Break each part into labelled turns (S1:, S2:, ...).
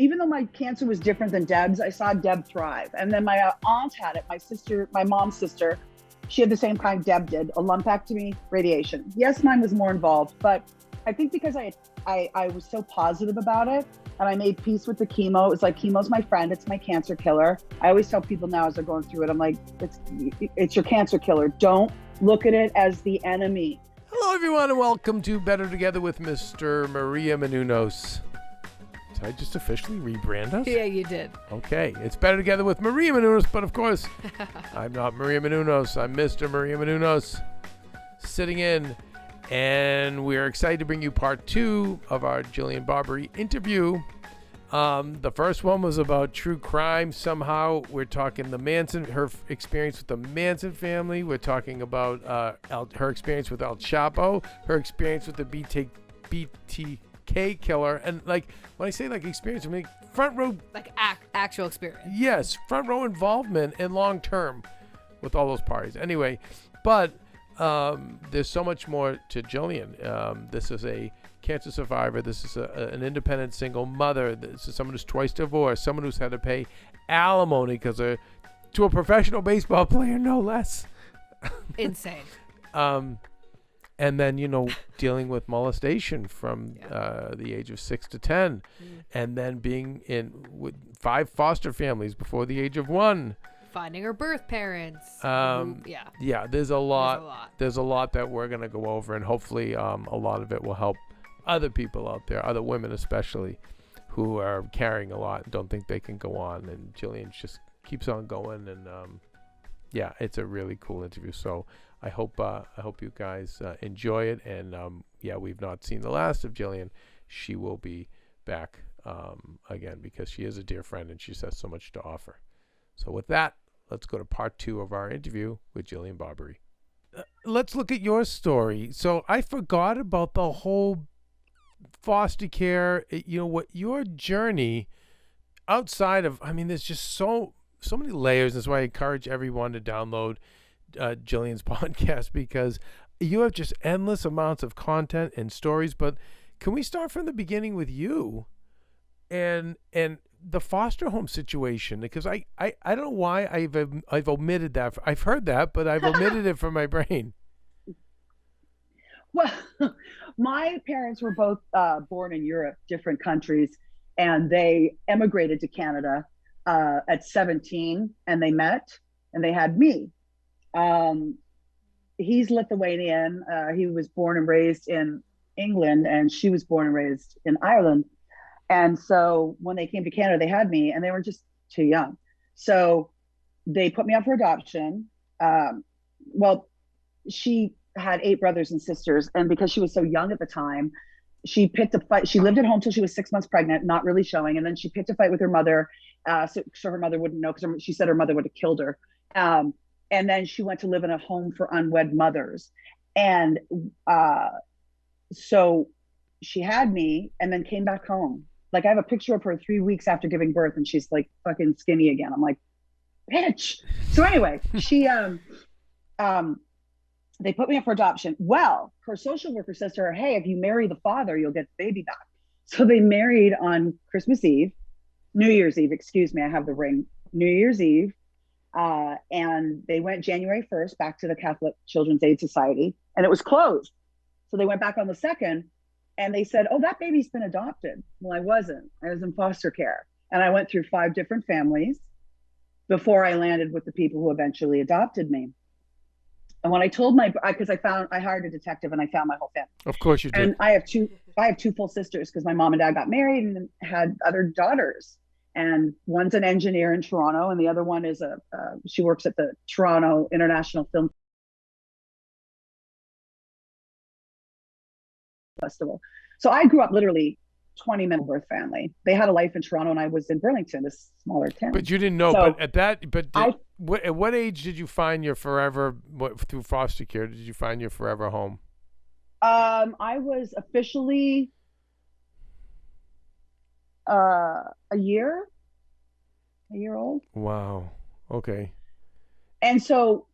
S1: even though my cancer was different than Deb's, I saw Deb thrive. And then my aunt had it, my sister, my mom's sister, she had the same kind Deb did, a lumpectomy, radiation. Yes, mine was more involved, but I think because I was so positive about it and I made peace with the chemo. It was like, chemo's my friend. It's my cancer killer. I always tell people now as they're going through it, I'm like, it's your cancer killer. Don't look at it as the enemy.
S2: Hello, everyone, and welcome to Better Together with Mr. Maria Menounos. Did I just officially rebrand us?
S3: Yeah, you did.
S2: Okay, it's Better Together with Maria Menounos, but of course, I'm not Maria Menounos. I'm Mr. Maria Menounos, sitting in, and we're excited to bring you part 2 of our Jillian Barberie interview. The first one was about true crime. Somehow, we're talking her experience with the Manson family. We're talking about her experience with El Chapo, her experience with the BTK killer, and like when I say like experience, I mean front row,
S3: like actual experience.
S2: Yes, front row involvement and long term with all those parties. Anyway, but there's so much more to Jillian. This is a cancer survivor. This is an independent single mother. This is someone who's twice divorced. Someone who's had to pay alimony to a professional baseball player, no less.
S3: Insane.
S2: And then, dealing with molestation from the age of 6 to 10, and then being with 5 foster families before the age of 1.
S3: Finding her birth parents.
S2: Yeah, there's a lot. There's a lot that we're going to go over, and hopefully a lot of it will help other people out there, other women especially, who are carrying a lot and don't think they can go on. And Jillian just keeps on going, and it's a really cool interview. So I hope you guys enjoy it. And we've not seen the last of Jillian. She will be back again because she is a dear friend and she has so much to offer. So with that, let's go to part 2 of our interview with Jillian Barberie. Let's look at your story. So I forgot about the whole foster care, what your journey outside of, there's just so many layers. That's why I encourage everyone to download Jillian's podcast, because you have just endless amounts of content and stories. But can we start from the beginning with you and the foster home situation? Because I don't know why I've omitted that. I've heard that, but I've omitted it from my brain.
S1: Well, my parents were both born in Europe, different countries, and they emigrated to Canada at 17, and they met, and they had me. He's Lithuanian. He was born and raised in England, and she was born and raised in Ireland. And so when they came to Canada, they had me, and they were just too young. So they put me up for adoption. She had 8 brothers and sisters. And because she was so young at the time, she picked a fight. She lived at home till she was 6 months pregnant, not really showing. And then she picked a fight with her mother. So her mother wouldn't know, because she said her mother would have killed her. And then she went to live in a home for unwed mothers. And so she had me and then came back home. Like, I have a picture of her 3 weeks after giving birth, and she's like fucking skinny again. I'm like, bitch. So anyway, she, they put me up for adoption. Well, her social worker says to her, hey, if you marry the father, you'll get the baby back. So they married on Christmas Eve, New Year's Eve, excuse me, I have the ring, New Year's Eve. And they went January 1st back to the Catholic Children's Aid Society, and it was closed. So they went back on the 2nd. And they said, oh, that baby's been adopted. Well, I wasn't. I was in foster care. And I went through 5 different families before I landed with the people who eventually adopted me. And when I told I hired a detective and I found my whole family.
S2: Of course you did.
S1: And I have two full sisters, because my mom and dad got married and had other daughters. And one's an engineer in Toronto, and the other one is she works at the Toronto International Film Festival. So I grew up literally 20-minute birth family. They had a life in Toronto, and I was in Burlington, this smaller town.
S2: But you didn't know. So at what age did you find your forever? Through foster care did you find your forever home?
S1: I was officially a year old.
S2: Wow. Okay.
S1: And so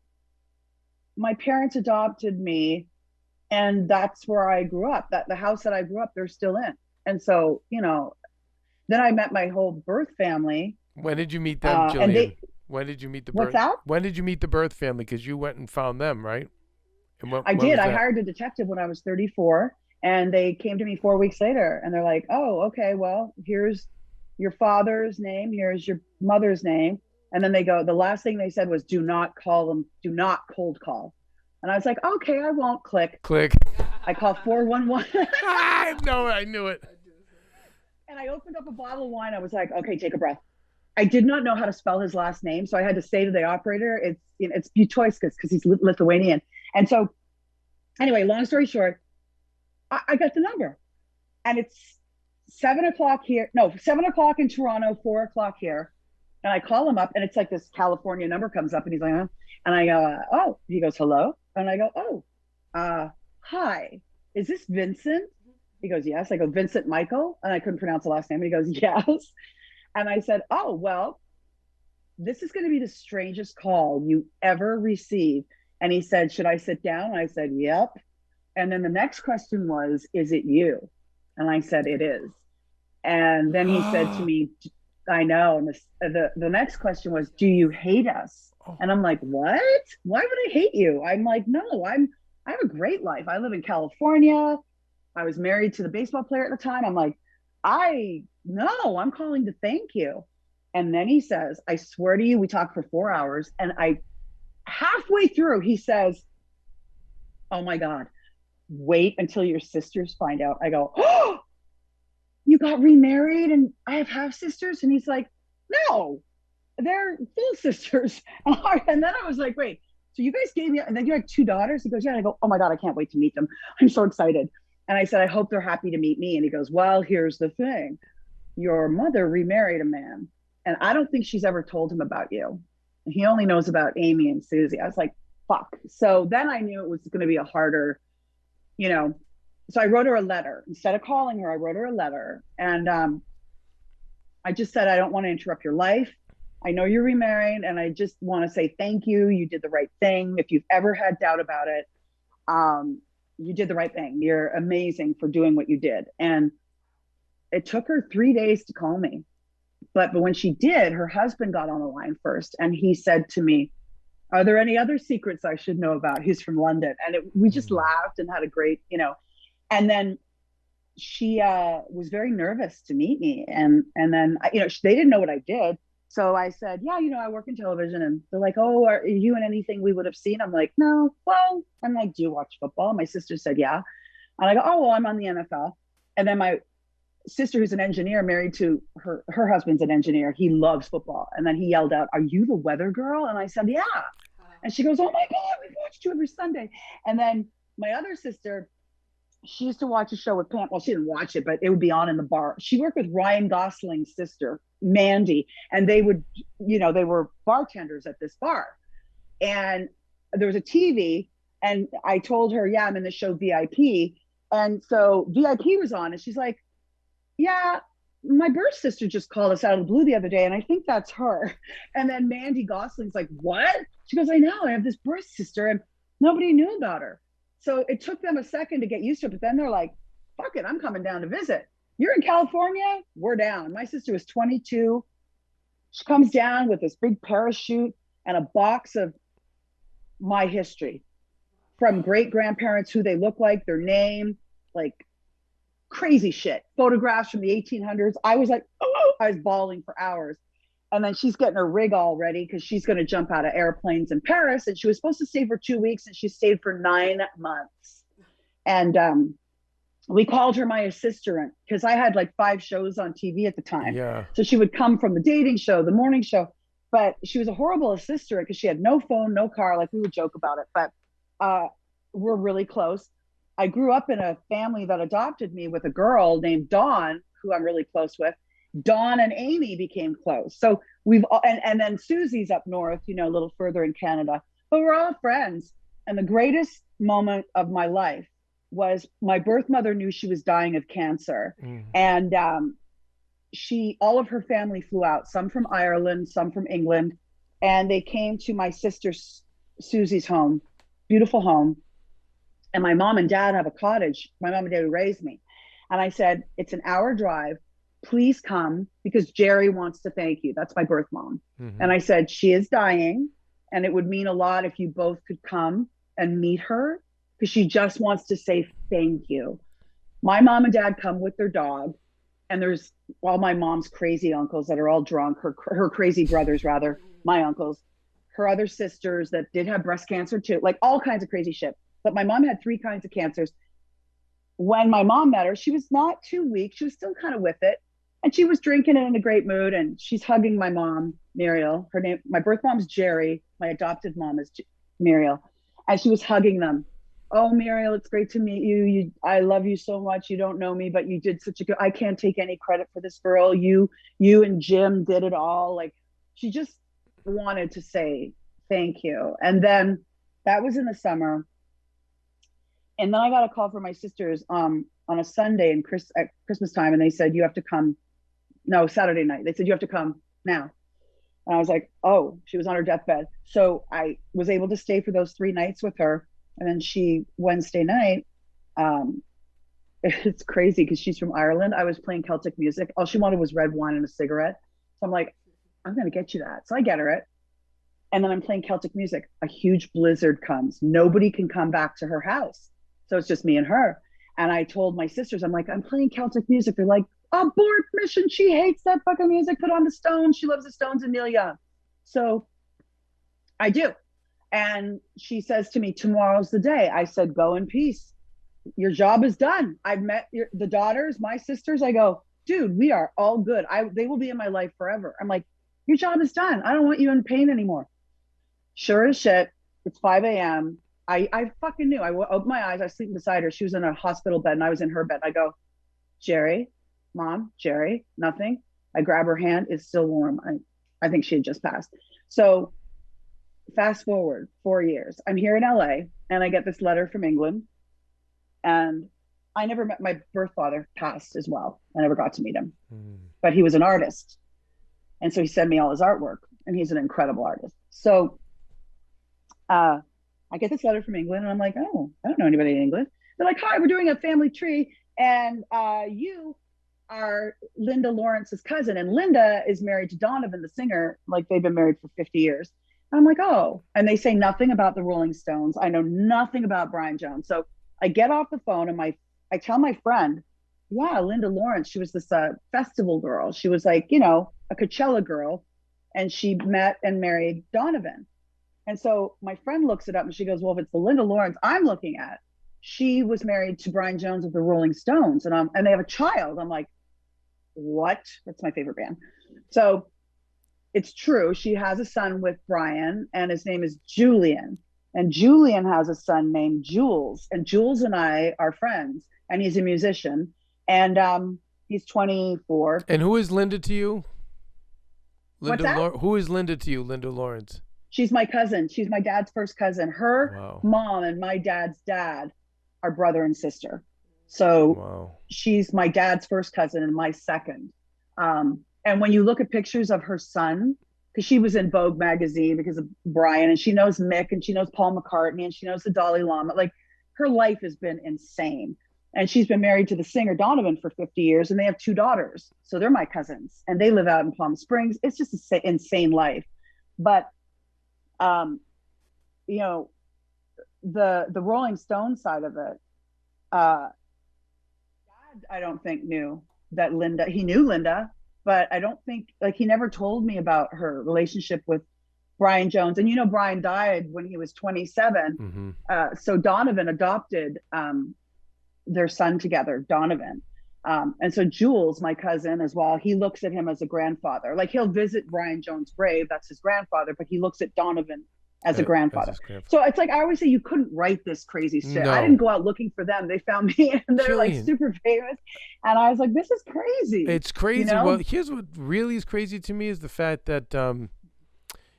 S1: my parents adopted me. And that's where I grew up. That the house that I grew up, they're still in. And so, Then I met my whole birth family.
S2: When did you meet them,
S1: And
S2: Jillian?
S1: they,
S2: When did you meet the
S1: what's
S2: birth?
S1: that?
S2: When did you meet the birth family? Because you went and found them, right? And
S1: I
S2: when
S1: did.
S2: was
S1: I
S2: that?
S1: hired a detective when I was 34, and they came to me 4 weeks later, and they're like, "Oh, okay. Well, here's your father's name. Here's your mother's name." And then they go. The last thing they said was, "Do not call them. Do not cold call." And I was like, "Okay, I won't." Click.
S2: Click.
S1: I call 411,
S2: I know. I knew it.
S1: and I opened up a bottle of wine. I was like, "Okay, take a breath." I did not know how to spell his last name, so I had to say to the operator, "It's Butoiskas because he's Lithuanian." And so, anyway, long story short, I got the number, and it's 7 o'clock here. No, 7 o'clock in Toronto, 4 o'clock here. And I call him up, and it's like this California number comes up, and he's like, huh? And I go, oh, he goes, hello. And I go, oh, hi, is this Vincent? He goes, yes. I go, Vincent Michael. And I couldn't pronounce the last name. And he goes, yes. And I said, oh, well, this is going to be the strangest call you ever receive. And he said, should I sit down? And I said, yep. And then the next question was, is it you? And I said, it is. And then he said to me, I know. And the next question was, do you hate us? And I'm like, what? Why would I hate you? I'm like, no, I have a great life. I live in California. I was married to the baseball player at the time. I'm like, I'm calling to thank you. And then he says, I swear to you, we talked for 4 hours. And halfway through, he says, oh my God, wait until your sisters find out. I go, oh, you got remarried and I have half sisters? And he's like, no, they're full sisters. And then I was like, wait, so you guys gave me, and then you had 2 daughters? He goes, yeah. And I go, oh my God, I can't wait to meet them. I'm so excited. And I said, I hope they're happy to meet me. And he goes, well, here's the thing. Your mother remarried a man. And I don't think she's ever told him about you. He only knows about Amy and Susie. I was like, fuck. So then I knew it was going to be a harder, so I wrote her a letter. Instead of calling her, I wrote her a letter. And I just said, I don't want to interrupt your life. I know you're remarried, and I just want to say thank you. You did the right thing. If you've ever had doubt about it, you did the right thing. You're amazing for doing what you did. And it took her 3 days to call me. But when she did, her husband got on the line first. And he said to me, are there any other secrets I should know about? He's from London. And we just laughed and had a great, and then she was very nervous to meet me. And then, they didn't know what I did. So I said, yeah, I work in television. And they're like, oh, are you in anything we would have seen? I'm like, no. Well, I'm like, do you watch football? My sister said, yeah. And I go, oh, well, I'm on the NFL. And then my sister, who's an engineer, married to her husband's an engineer. He loves football. And then he yelled out, are you the weather girl? And I said, yeah. And she goes, oh my God, we've watched you every Sunday. And then my other sister, she used to watch a show with Pam. Well, she didn't watch it, but it would be on in the bar. She worked with Ryan Gosling's sister, Mandy, and they were bartenders at this bar. And there was a TV, and I told her, yeah, I'm in the show VIP. And so VIP was on, and she's like, yeah, my birth sister just called us out of the blue the other day, and I think that's her. And then Mandy Gosling's like, what? She goes, I know, I have this birth sister, and nobody knew about her. So it took them a second to get used to it, but then they're like, fuck it, I'm coming down to visit. You're in California? We're down. My sister was 22. She comes down with this big parachute and a box of my history from great-grandparents, who they look like, their name, like crazy shit. Photographs from the 1800s. I was like, oh, I was bawling for hours. And then she's getting her rig all ready because she's going to jump out of airplanes in Paris. And she was supposed to stay for 2 weeks, and she stayed for 9 months. And we called her my assistant because I had like 5 shows on TV at the time.
S2: Yeah.
S1: So she would come from the dating show, the morning show. But she was a horrible assistant because she had no phone, no car. Like, we would joke about it. But we're really close. I grew up in a family that adopted me with a girl named Dawn, who I'm really close with. Dawn and Amy became close. So and then Susie's up north, a little further in Canada, but we're all friends. And the greatest moment of my life was my birth mother knew she was dying of cancer. Mm-hmm. And all of her family flew out, some from Ireland, some from England. And they came to my sister Susie's home, beautiful home. And my mom and dad have a cottage. My mom and dad who raised me. And I said, it's an hour drive. please come because Jerry wants to thank you. That's my birth mom.
S2: Mm-hmm.
S1: And I said, she is dying. And it would mean a lot if you both could come and meet her because she just wants to say thank you. My mom and dad come with their dog. And there's all my mom's crazy uncles that are all drunk, her crazy brothers, rather, my uncles, her other sisters that did have breast cancer too, like all kinds of crazy shit. But my mom had 3 kinds of cancers. When my mom met her, she was not too weak. She was still kind of with it. And she was drinking and in a great mood. And she's hugging my mom, Muriel. Her name, my birth mom's Jerry. My adopted mom is Muriel. And she was hugging them. Oh, Muriel, it's great to meet you. I love you so much. You don't know me, but you did such a good, I can't take any credit for this girl. You and Jim did it all. Like, she just wanted to say thank you. And then that was in the summer. And then I got a call from my sisters on a Sunday at Christmas time. And they said, you have to come. No, Saturday night. They said, you have to come now. And I was like, oh, she was on her deathbed. So I was able to stay for those 3 nights with her. And then Wednesday night, it's crazy because she's from Ireland. I was playing Celtic music. All she wanted was red wine and a cigarette. So I'm like, I'm going to get you that. So I get her it. And then I'm playing Celtic music. A huge blizzard comes. Nobody can come back to her house. So it's just me and her. And I told my sisters, I'm like, I'm playing Celtic music. They're like, abort mission. She hates that fucking music. Put on the Stones. She loves the Stones and Neil Young. So I do. And she says to me, tomorrow's the day. I said, go in peace. Your job is done. I've met the daughters, my sisters. I go, dude, we are all good. They will be in my life forever. I'm like, your job is done. I don't want you in pain anymore. Sure as shit. It's 5 a.m. I fucking knew. I opened my eyes. I was sleeping beside her. She was in a hospital bed and I was in her bed. I go, Jerry, Mom, Jerry, nothing. I grab her hand. It's still warm. I think she had just passed. So fast forward 4 years. I'm here in LA and I get this letter from England. And I never met my birth father, passed as well. I never got to meet him, but he was an artist. And so he sent me all his artwork and he's an incredible artist. So I get this letter from England and I'm like, oh, I don't know anybody in England. They're like, hi, we're doing a family tree. And you are Linda Lawrence's cousin. And Linda is married to Donovan, the singer. Like they've been married for 50 years. And I'm like, oh, and they say nothing about the Rolling Stones. I know nothing about Brian Jones. So I get off the phone and I tell my friend, yeah, Linda Lawrence, she was this festival girl. She was like, a Coachella girl. And she met and married Donovan. And so my friend looks it up and she goes, well, if it's the Linda Lawrence I'm looking at, she was married to Brian Jones of the Rolling Stones. And they have a child. I'm like, what? That's my favorite band. So it's true. She has a son with Brian and his name is Julian. And Julian has a son named Jules. And Jules and I are friends. And he's a musician. And he's 24.
S2: And who is Linda to you?
S1: What's that?
S2: Who is Linda to you, Linda Lawrence?
S1: She's my cousin. She's my dad's first cousin. Her mom and my dad's dad are brother and sister. So she's my dad's first cousin and my second. And when you look at pictures of her son, because she was in Vogue magazine because of Brian, and she knows Mick and she knows Paul McCartney and she knows the Dalai Lama. Like her life has been insane. And she's been married to the singer Donovan for 50 years and they have 2 daughters. So they're my cousins and they live out in Palm Springs. It's just an insane life. But, the Rolling Stone side of it, Dad, I don't think knew that Linda, he knew Linda, but I don't think, he never told me about her relationship with Brian Jones. And, Brian died when he was 27. Mm-hmm. So Donovan adopted their son together, Donovan. And so Jules, my cousin as well, he looks at him as a grandfather. Like he'll visit Brian Jones' grave, that's his grandfather, but he looks at Donovan as a grandfather. So it's like, I always say, you couldn't write this crazy shit. No. I didn't go out looking for them. They found me and they're Jillian, like super famous. And I was like, this is crazy.
S2: It's crazy. Well, here's what really is crazy to me is the fact that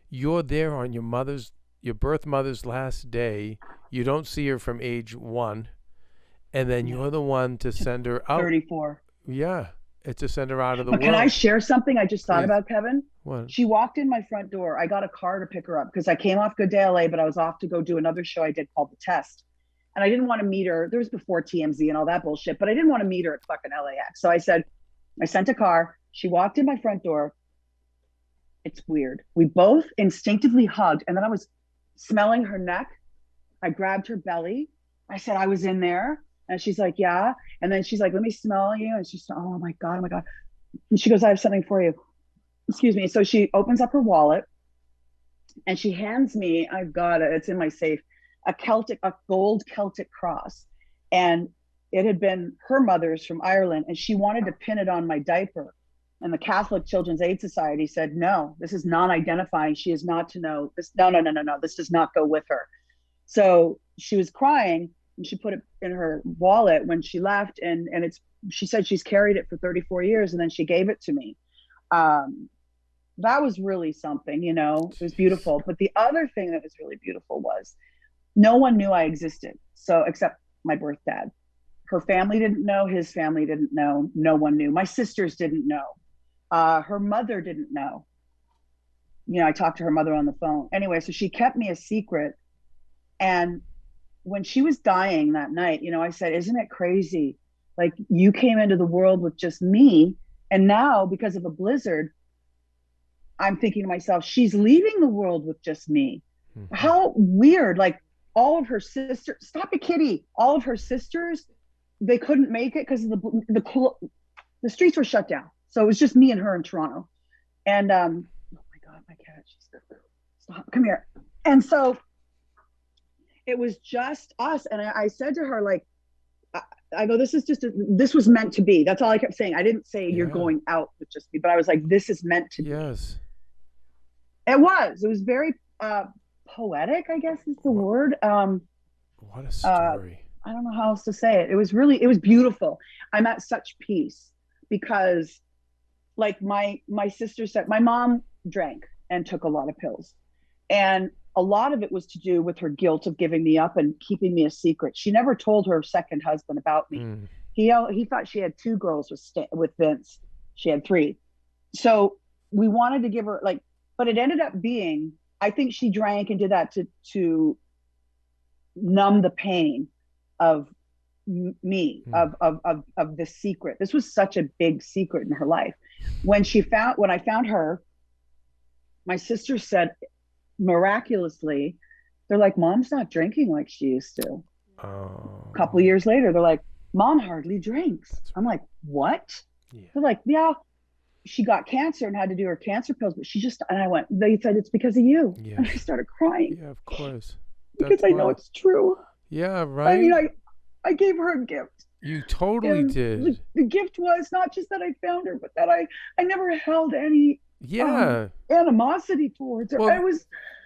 S2: you're there on your birth mother's last day. You don't see her from age 1. And then you're the one to send her out.
S1: 34.
S2: Yeah. It's to send her out of the world.
S1: Can I share something I just thought about, Kevin?
S2: What?
S1: She walked in my front door. I got a car to pick her up because I came off Good Day LA, but I was off to go do another show I did called The Test. And I didn't want to meet her. There was before TMZ and all that bullshit, but I didn't want to meet her at fucking LAX. So I said, I sent a car. She walked in my front door. It's weird. We both instinctively hugged, and then I was smelling her neck. I grabbed her belly. I said, I was in there. And she's like, yeah. And then she's like, let me smell you. And she's, oh my God, oh my God. And she goes, I have something for you. Excuse me. So she opens up her wallet and she hands me, I've got it, it's in my safe, a gold Celtic cross. And it had been her mother's from Ireland, and she wanted to pin it on my diaper. And the Catholic Children's Aid Society said, no, this is non-identifying. She is not to know this. No, no, no, no, no. This does not go with her. So she was crying and she put it in her wallet when she left. And she said she's carried it for 34 years. And then she gave it to me. That was really something, it was beautiful. But the other thing that was really beautiful was no one knew I existed. So except my birth dad. Her family didn't know, his family didn't know, no one knew. My sisters didn't know. Her mother didn't know. I talked to her mother on the phone. Anyway, so she kept me a secret. And when she was dying that night, I said, isn't it crazy? Like, you came into the world with just me. And now, because of a blizzard, I'm thinking to myself, she's leaving the world with just me. Mm-hmm. How weird. Like, all of her sisters, stop it, Kitty. All of her sisters, they couldn't make it because the streets were shut down. So it was just me and her in Toronto. And, oh my God, my cat, stop, come here. And so it was just us. And I said to her, like, I go, this was meant to be. That's all I kept saying. I didn't say you're going out with just me, but I was like, this is meant to be.
S2: Yes.
S1: It was very poetic, I guess is the word.
S2: What a story.
S1: I don't know how else to say it. It was beautiful. I'm at such peace because, like, my sister said, my mom drank and took a lot of pills. And a lot of it was to do with her guilt of giving me up and keeping me a secret. She never told her second husband about me. Mm. He thought she had 2 girls with Vince. She had 3. So we wanted to give her, like, but it ended up being, I think she drank and did that to numb the pain of me, of this secret. This was such a big secret in her life. When I found her, my sister said, miraculously, they're like, Mom's not drinking like she used to. A couple of years later, they're like, Mom hardly drinks. I'm like, what? Yeah. They're like, yeah, she got cancer and had to do her cancer pills, but they said, it's because of you. Yeah. And I started crying.
S2: Yeah, of course.
S1: Because I know it's true.
S2: Yeah, right.
S1: I mean, I gave her a gift.
S2: You totally did.
S1: The gift was not just that I found her, but that I never held any animosity towards her.
S2: Well,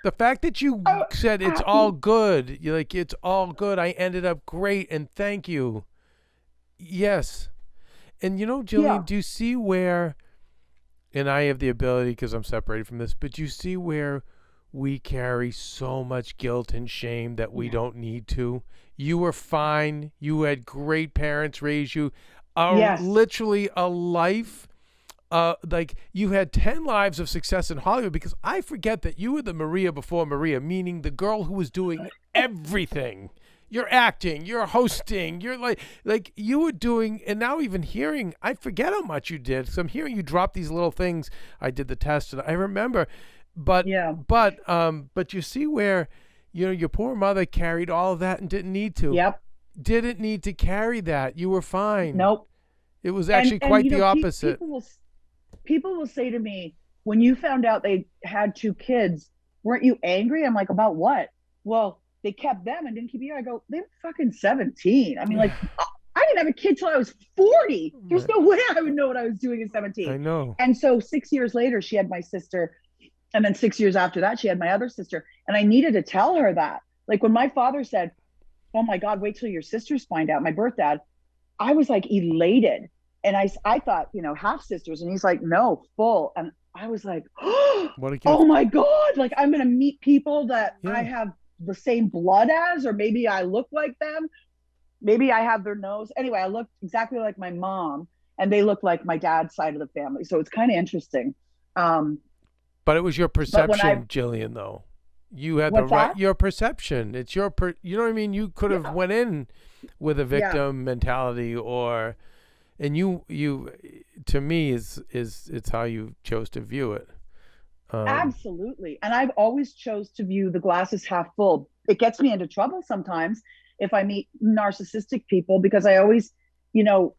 S2: the fact that you said it's all good. You're like, it's all good. I ended up great, and thank you. Yes. And Jillian, do you see where, and I have the ability because I'm separated from this, but you see where we carry so much guilt and shame that we don't need to? You were fine. You had great parents raise you. Literally a life. Like, you had 10 lives of success in Hollywood, because I forget that you were the Maria before Maria, meaning the girl who was doing everything. You're acting, you're hosting, you're like you were doing, and now even hearing, I forget how much you did. So I'm hearing you drop these little things. I did the test and I remember, but you see where, your poor mother carried all of that and didn't need to.
S1: Yep.
S2: Didn't need to carry that. You were fine.
S1: Nope.
S2: It was actually quite the opposite.
S1: People will say to me, when you found out they had 2 kids, weren't you angry? I'm like, about what? Well, they kept them and didn't keep you. I go, they were fucking 17. I mean, like, I didn't have a kid till I was 40. There's no way I would know what I was doing at 17.
S2: I know.
S1: And so 6 years later, she had my sister. And then 6 years after that, she had my other sister. And I needed to tell her that. Like, when my father said, oh my God, wait till your sisters find out, my birth dad, I was like elated. And I thought, half sisters. And he's like, no, full. And I was like, oh my God, like, I'm going to meet people that I have the same blood as, or maybe I look like them. Maybe I have their nose. Anyway, I looked exactly like my mom, and they look like my dad's side of the family. So it's kind of interesting.
S2: But it was your perception, Jillian, though. You had your perception. It's you know what I mean? You could have went in with a victim mentality, or And you, to me, is it's how you chose to view it.
S1: Absolutely. And I've always chose to view the glass as half full. It gets me into trouble sometimes if I meet narcissistic people, because I always, you know,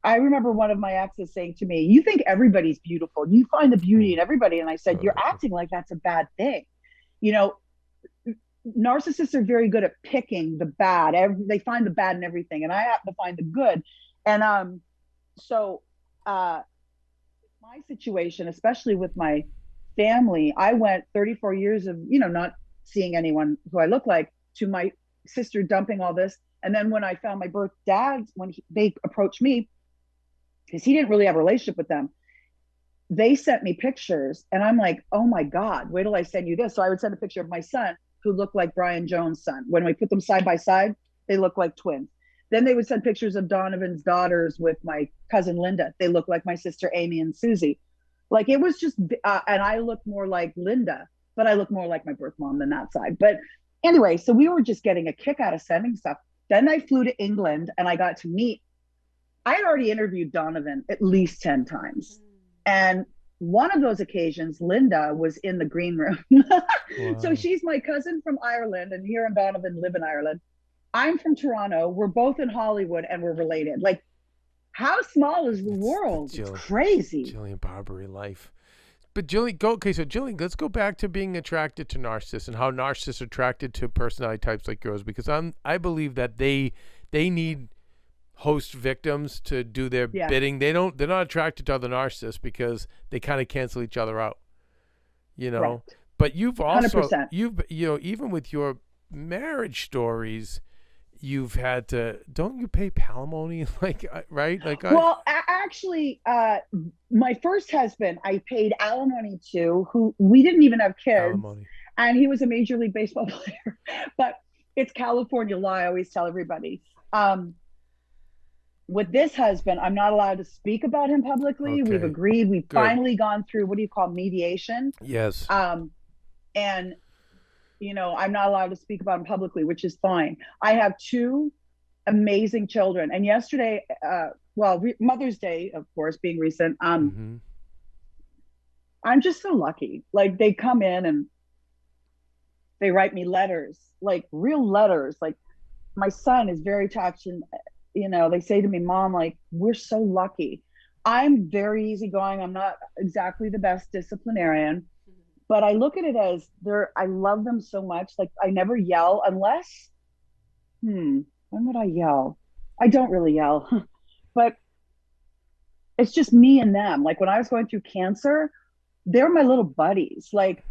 S1: I remember one of my exes saying to me, "You think everybody's beautiful. You find the beauty in everybody." And I said, "You're acting like that's a bad thing." You know, narcissists are very good at picking the bad. They find the bad in everything, and I happen to find the good. And so my situation, especially with my family, I went 34 years of, not seeing anyone who I look like, to my sister dumping all this. And then when I found my birth dads, they approached me, because he didn't really have a relationship with them, they sent me pictures, and I'm like, oh my God, wait till I send you this. So I would send a picture of my son who looked like Brian Jones' son. When we put them side by side, they look like twins. Then they would send pictures of Donovan's daughters with my cousin Linda. They look like my sister Amy and Susie. Like, it was just, and I look more like Linda, but I look more like my birth mom than that side. But anyway, so we were just getting a kick out of sending stuff. Then I flew to England, and I got to meet, I had already interviewed Donovan at least 10 times. And one of those occasions, Linda was in the green room. Wow. So she's my cousin from Ireland, and here and Donovan live in Ireland. I'm from Toronto. We're both in Hollywood, and we're related. Like, how small is the world? It's crazy.
S2: Jillian Barberie life. But Jillian, let's go back to being attracted to narcissists and how narcissists are attracted to personality types like yours, because I believe that they need host victims to do their bidding. They're not attracted to other narcissists because they kind of cancel each other out. Right. But you've also 100%. Even with your marriage stories, you've had to, don't you pay palimony? Right?
S1: Actually, my first husband, I paid alimony to, who we didn't even have kids. Alimony. And he was a Major League Baseball player. But it's California law, I always tell everybody. With this husband, I'm not allowed to speak about him publicly. Okay. We've agreed. We've finally gone through, what do you call, mediation?
S2: Yes.
S1: And I'm not allowed to speak about him publicly, which is fine. I have 2 amazing children. And yesterday, Mother's Day, of course, being recent, I'm just so lucky. Like, they come in and they write me letters, like real letters. Like, my son is very touched, and, they say to me, Mom, like, we're so lucky. I'm very easygoing. I'm not exactly the best disciplinarian. But I look at it as I love them so much. Like, I never yell unless, when would I yell? I don't really yell, but it's just me and them. Like, when I was going through cancer, they're my little buddies. Like,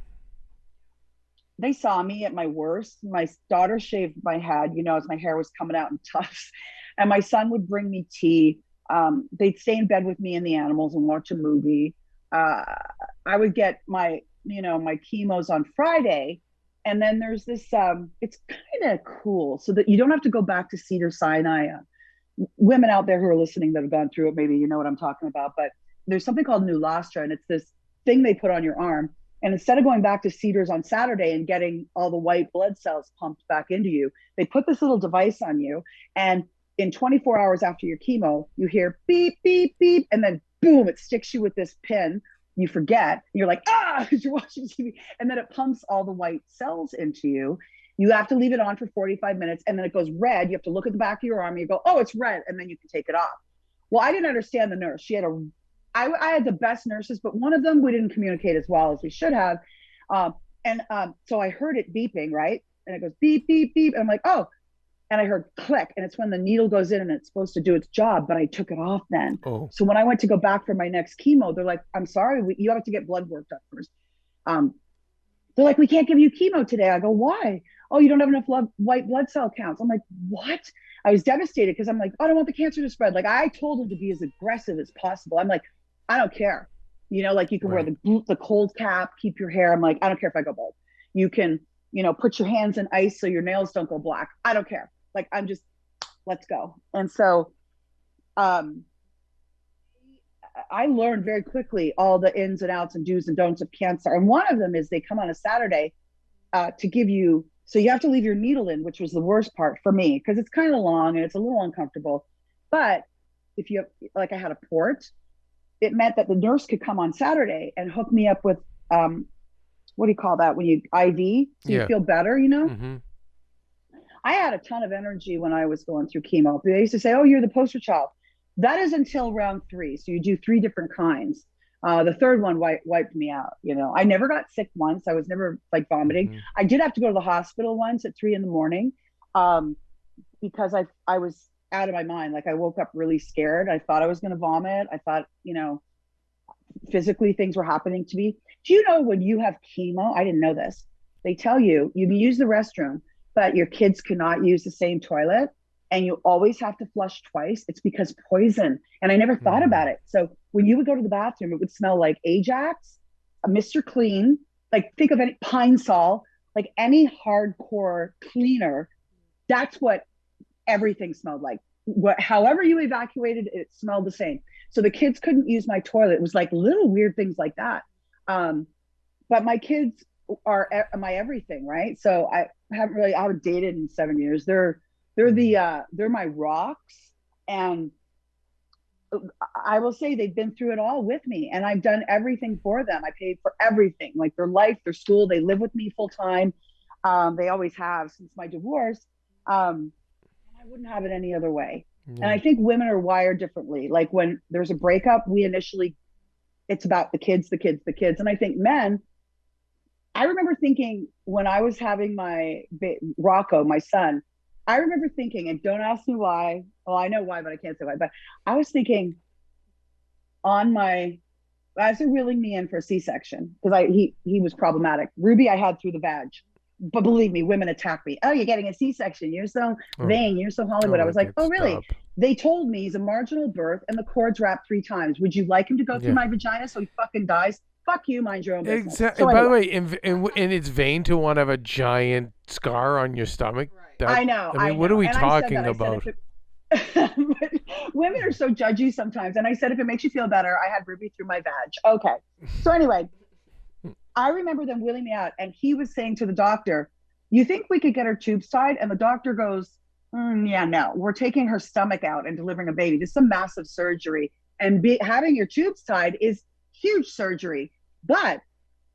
S1: they saw me at my worst. My daughter shaved my head, as my hair was coming out in tufts. And my son would bring me tea. They'd stay in bed with me and the animals and watch a movie. I would get my chemos on Friday. And then there's this, it's kind of cool, so that you don't have to go back to Cedars-Sinai. Women out there who are listening that have gone through it, maybe you know what I'm talking about, but there's something called Neulostra, and it's this thing they put on your arm. And instead of going back to Cedars on Saturday and getting all the white blood cells pumped back into you, they put this little device on you. And in 24 hours after your chemo, you hear beep, beep, beep, and then boom, it sticks you with this pin. You forget, and you're like, because you're watching TV, and then it pumps all the white cells into you. You have to leave it on for 45 minutes, and then it goes red. You have to look at the back of your arm, and you go, oh, it's red, and then you can take it off. Well, I didn't understand the nurse. I had the best nurses, but one of them, we didn't communicate as well as we should have. So I heard it beeping, right? And it goes beep, beep, beep, and I'm like, oh. And I heard click, and it's when the needle goes in and it's supposed to do its job, but I took it off then. Oh. So when I went to go back for my next chemo, they're like, I'm sorry, you have to get blood work done first. They're like, we can't give you chemo today. I go, why? Oh, you don't have enough white blood cell counts. I'm like, what? I was devastated, because I'm like, I don't want the cancer to spread. Like, I told them to be as aggressive as possible. I'm like, I don't care. Like, you can wear the cold cap, keep your hair. I'm like, I don't care if I go bald. You can, put your hands in ice so your nails don't go black. I don't care. Like, I'm just, let's go. And so I learned very quickly all the ins and outs and do's and don'ts of cancer. And one of them is they come on a Saturday to give you, so you have to leave your needle in, which was the worst part for me, because it's kind of long and it's a little uncomfortable. But if you have, like I had a port, it meant that the nurse could come on Saturday and hook me up with, what do you call that when you IV, so you
S2: Yeah.
S1: feel better, you know?
S2: Mm-hmm.
S1: I had a ton of energy when I was going through chemo. They used to say, "Oh, you're the poster child." That is until round 3. So you do 3 different kinds. The third one wiped me out. You know, I never got sick once. I was never like vomiting.
S2: Mm-hmm.
S1: I did have to go to the hospital once at 3 in the morning, um, because I was out of my mind. Like I woke up really scared. I thought I was going to vomit. I thought, you know, physically things were happening to me. Do you know when you have chemo? I didn't know this. They tell you can use the restroom, but your kids cannot use the same toilet, and you always have to flush twice. It's because poison. And I never thought
S2: Mm-hmm.
S1: about it. So when you would go to the bathroom, it would smell like Ajax, a Mr. Clean, like think of any Pine Sol, like any hardcore cleaner. That's what everything smelled like. However you evacuated, it smelled the same. So the kids couldn't use my toilet. It was like little weird things like that. Um, but my kids are my everything, right? So I haven't dated in 7 years. They're my rocks, and I will say they've been through it all with me, and I've done everything for them. I paid for everything, like their life, their school. They live with me full time. They always have since my divorce. I wouldn't have it any other way. And
S2: Yeah.
S1: I think women are wired differently. Like when there's a breakup, it's about the kids, the kids, the kids. And I think men, I remember thinking when I was having Rocco, my son, I remember thinking, and don't ask me why. Well, I know why, but I can't say why. But I was thinking as they're wheeling me in for a C-section, because he was problematic. Ruby, I had through the vag. But believe me, women attack me. "Oh, you're getting a C-section. You're so
S2: Oh,
S1: vain. You're so Hollywood." I
S2: oh,
S1: was like, "Oh, really?"
S2: stop.
S1: They told me he's a marginal birth and the cord's wrapped 3 times. Would you like him to go through
S2: Yeah.
S1: my vagina so he fucking dies? Fuck you, mind your own business.
S2: Exactly.
S1: So
S2: By the
S1: anyway,
S2: way, in it's vain to want to have a giant scar on your stomach.
S3: Right.
S1: I know,
S2: I mean, what are we
S1: and I said
S2: talking
S1: that. I said
S2: about?
S1: if it, women are so judgy sometimes, and I said if it makes you feel better, I had Ruby through my vag. Okay. So anyway, I remember them wheeling me out, and he was saying to the doctor, "You think we could get her tubes tied?" And the doctor goes, "Yeah, no, we're taking her stomach out and delivering a baby. This is a massive surgery. And having your tubes tied is huge surgery. But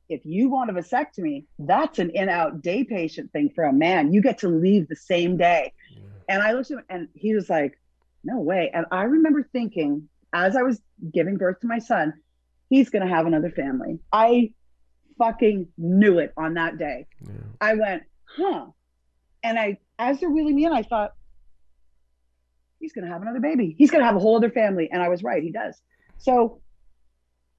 S1: if you want a vasectomy, that's an in-out day patient thing for a man. You get to leave the same day."
S2: Yeah.
S1: And I looked at him and he was like, "No way." And I remember thinking, as I was giving birth to my son, he's going to have another family. I fucking knew it on that day.
S2: Yeah.
S1: I went, huh. And as they're wheeling me in, I thought, he's going to have another baby. He's going to have a whole other family. And I was right. He does. So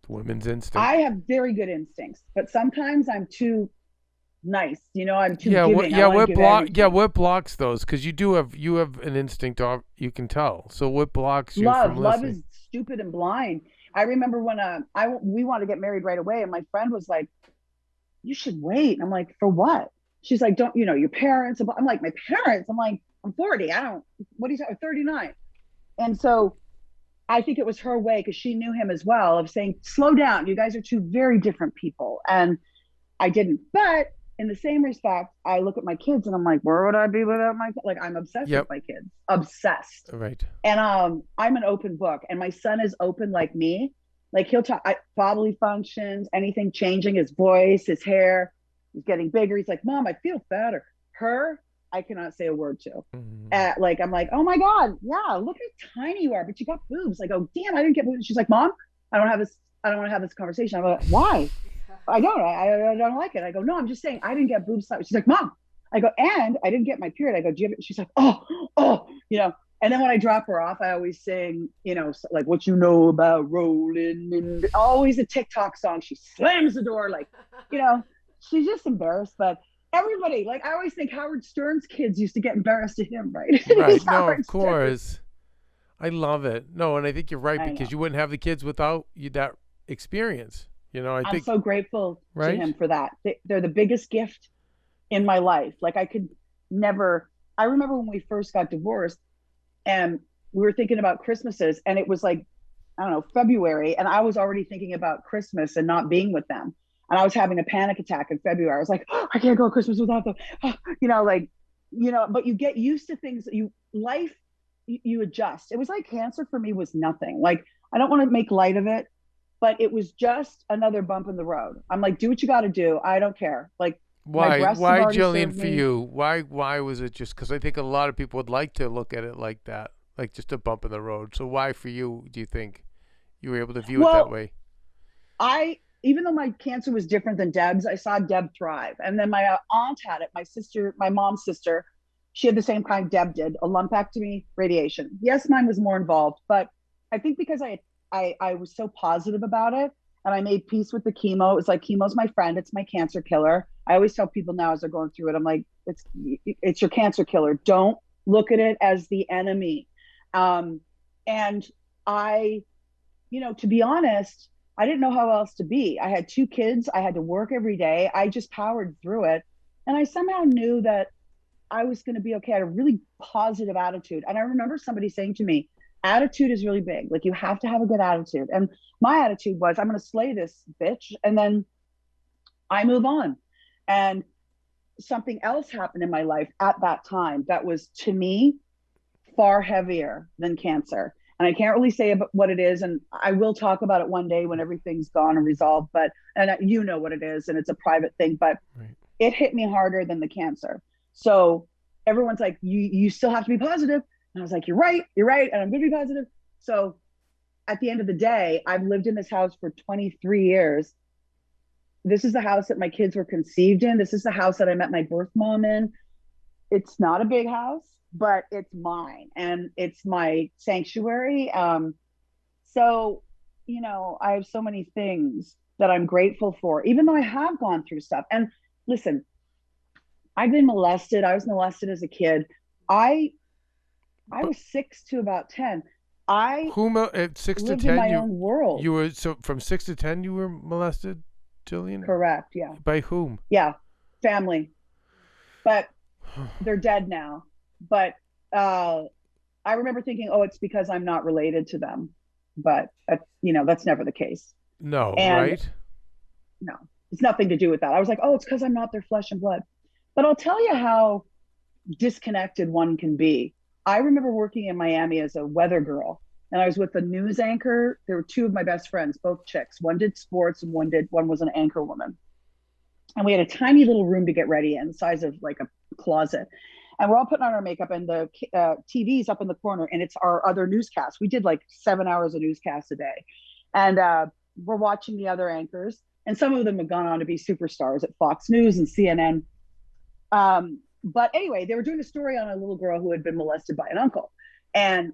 S2: It's women's instinct.
S1: I have very good instincts, but sometimes I'm too nice. You know, I'm too
S2: Yeah.
S1: giving.
S2: What blocks those? Because you have an instinct. You can tell. So what blocks you from
S1: Love
S2: listening?
S1: is stupid and blind. I remember when we wanted to get married right away, and my friend was like, "You should wait." I'm like, "For what?" She's like, "Don't your parents?" I'm like, "My parents?" I'm like, "I'm 40. I don't. What are you talking? 39." And so I think it was her way, because she knew him as well, of saying, "Slow down. You guys are two very different people." And I didn't. But in the same respect, I look at my kids and I'm like, where would I be without my kids? Like, I'm obsessed
S2: Yep.
S1: with my kids. Obsessed.
S2: Right.
S1: And I'm an open book, and my son is open like me. Like he'll talk bodily functions, anything changing, his voice, his hair, he's getting bigger. He's like, "Mom, I feel fatter." Her, I cannot say a word to.
S2: Mm-hmm.
S1: Like I'm like, "Oh my God, yeah, look how tiny you are, but you got boobs." I go, "Damn, I didn't get boobs." She's like, "Mom, I don't want to have this conversation." I'm like, "Why?" "I don't. I don't like it." I go, "No, I'm just saying I didn't get boobs." She's like, "Mom." I go, "And I didn't get my period." I go, "Do you have it?" She's like, "Oh, you know." And then when I drop her off, I always sing, like "What You Know About Rolling," and always a TikTok song. She slams the door, like, she's just embarrassed. But everybody, like, I always think Howard Stern's kids used to get embarrassed at him, right?
S2: Right. No,
S1: Howard
S2: of course. I love it. No, and I think you're right,
S1: Stern. I
S2: because
S1: know.
S2: you wouldn't have the kids without that experience. I
S1: I'm
S2: think,
S1: so grateful to
S2: right?
S1: him for that. They're the biggest gift in my life. Like I could never. I remember when we first got divorced, and we were thinking about Christmases, and it was like, I don't know, February, and I was already thinking about Christmas and not being with them. And I was having a panic attack in February. I was like, "Oh, I can't go Christmas without them." But you get used to things. Life you adjust. It was like cancer for me was nothing. Like, I don't want to make light of it, but it was just another bump in the road. I'm like, do what you got to do. I don't care. Like, my
S2: Why?
S1: breasts have
S2: Why,
S1: already
S2: Jillian,
S1: served
S2: for
S1: me.
S2: you? Why was it just because I think a lot of people would like to look at it like that, like just a bump in the road. So why for you do you think you were able to view it that
S1: Well,
S2: way?
S1: even though my cancer was different than Deb's, I saw Deb thrive. And then my aunt had it, my sister, my mom's sister. She had the same kind Deb did, a lumpectomy, radiation. Yes, mine was more involved, but I think because I was so positive about it and I made peace with the chemo. It was like, chemo's my friend. It's my cancer killer. I always tell people now as they're going through it, I'm like, it's your cancer killer. Don't look at it as the enemy. And I, to be honest, I didn't know how else to be. I had 2 kids. I had to work every day. I just powered through it. And I somehow knew that I was going to be okay. I had a really positive attitude. And I remember somebody saying to me, attitude is really big. Like, you have to have a good attitude. And my attitude was, I'm going to slay this bitch. And then I move on. And something else happened in my life at that time that was, to me, far heavier than cancer. And I can't really say about what it is. And I will talk about it one day when everything's gone and resolved. But, and you know what it is, and it's a private thing, but
S2: Right.
S1: it hit me harder than the cancer. So everyone's like, you still have to be positive. And I was like, you're right. And I'm going to be positive. So at the end of the day, I've lived in this house for 23 years. This is the house that my kids were conceived in. This is the house that I met my birth mom in. It's not a big house, but it's mine and it's my sanctuary. So, I have so many things that I'm grateful for, even though I have gone through stuff. And listen, I've been molested. I was molested as a kid. I
S2: But
S1: was 6 to about 10. I
S2: at 6 to
S1: lived in
S2: 10
S1: my own world.
S2: you were, so from 6 to 10 you were molested, Jillian?
S1: Correct. Yeah.
S2: By whom?
S1: Yeah. Family. But they're dead now. But I remember thinking, oh, it's because I'm not related to them. But that's never the case.
S2: No,
S1: And
S2: right?
S1: no, it's nothing to do with that. I was like, oh, it's because I'm not their flesh and blood. But I'll tell you how disconnected one can be. I remember working in Miami as a weather girl, and I was with a news anchor. There were 2 of my best friends, both chicks. One did sports and one was an anchor woman. And we had a tiny little room to get ready in, the size of like a closet. And we're all putting on our makeup, and the TV's up in the corner, and it's our other newscast. We did like 7 hours of newscasts a day. And we're watching the other anchors, and some of them have gone on to be superstars at Fox News and CNN. But anyway, they were doing a story on a little girl who had been molested by an uncle. And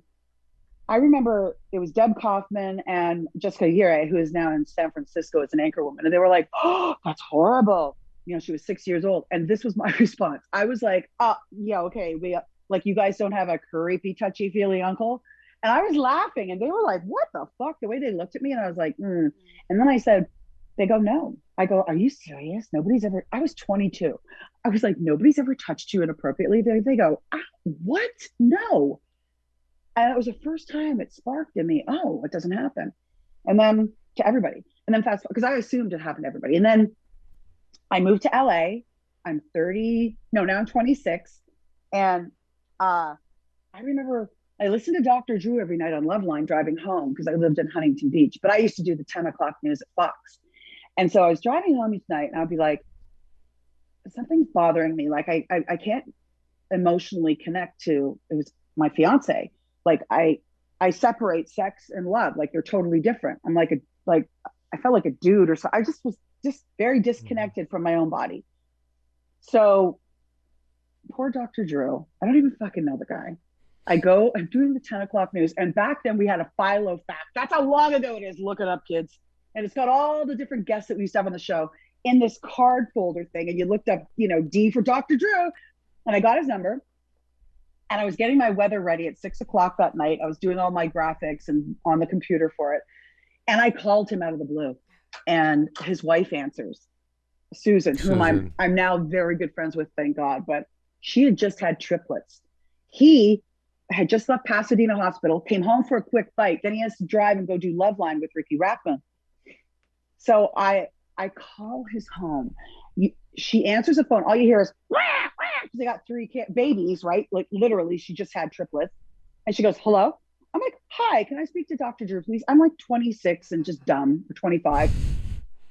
S1: I remember it was Deb Kaufman and Jessica Ure, who is now in San Francisco as an anchor woman. And they were like, oh, that's horrible. She was 6 years old. And this was my response. I was like, yeah, okay. Like, you guys don't have a creepy, touchy feely uncle. And I was laughing, and they were like, what the fuck? The way they looked at me. And I was like, And then I said, they go, no. I go, are you serious? I was 22. I was like, nobody's ever touched you inappropriately. They go, what? No. And it was the first time it sparked in me, oh, it doesn't happen. And then to everybody. And then fast forward, because I assumed it happened to everybody. And then I moved to LA. I'm 30. No, now I'm 26. And I remember I listened to Dr. Drew every night on Loveline driving home, because I lived in Huntington Beach. But I used to do the 10 o'clock news at Fox. And so I was driving home each night, and I'd be like, something's bothering me. Like, I can't emotionally connect to, it was my fiance. Like, I separate sex and love. Like, they're totally different. I'm like I felt like a dude or so. I just was very disconnected from my own body. So poor Dr. Drew, I don't even fucking know the guy. I'm doing the 10 o'clock news. And back then we had a Philo fact. That's how long ago it is. Look it up, kids. And it's got all the different guests that we used to have on the show in this card folder thing. And you looked up, D for Dr. Drew. And I got his number. And I was getting my weather ready at 6 o'clock that night. I was doing all my graphics and on the computer for it. And I called him out of the blue. And his wife answers, Susan, whom I'm now very good friends with, thank God. But she had just had triplets. He had just left Pasadena Hospital, came home for a quick bite. Then he has to drive and go do Loveline with Ricky Rackman. So I call his home. She answers the phone. All you hear is, wah, wah, because they got 3 babies, right? Like, literally, she just had triplets. And she goes, hello? I'm like, hi, can I speak to Dr. Drew, please? I'm like 26 and just dumb, or 25.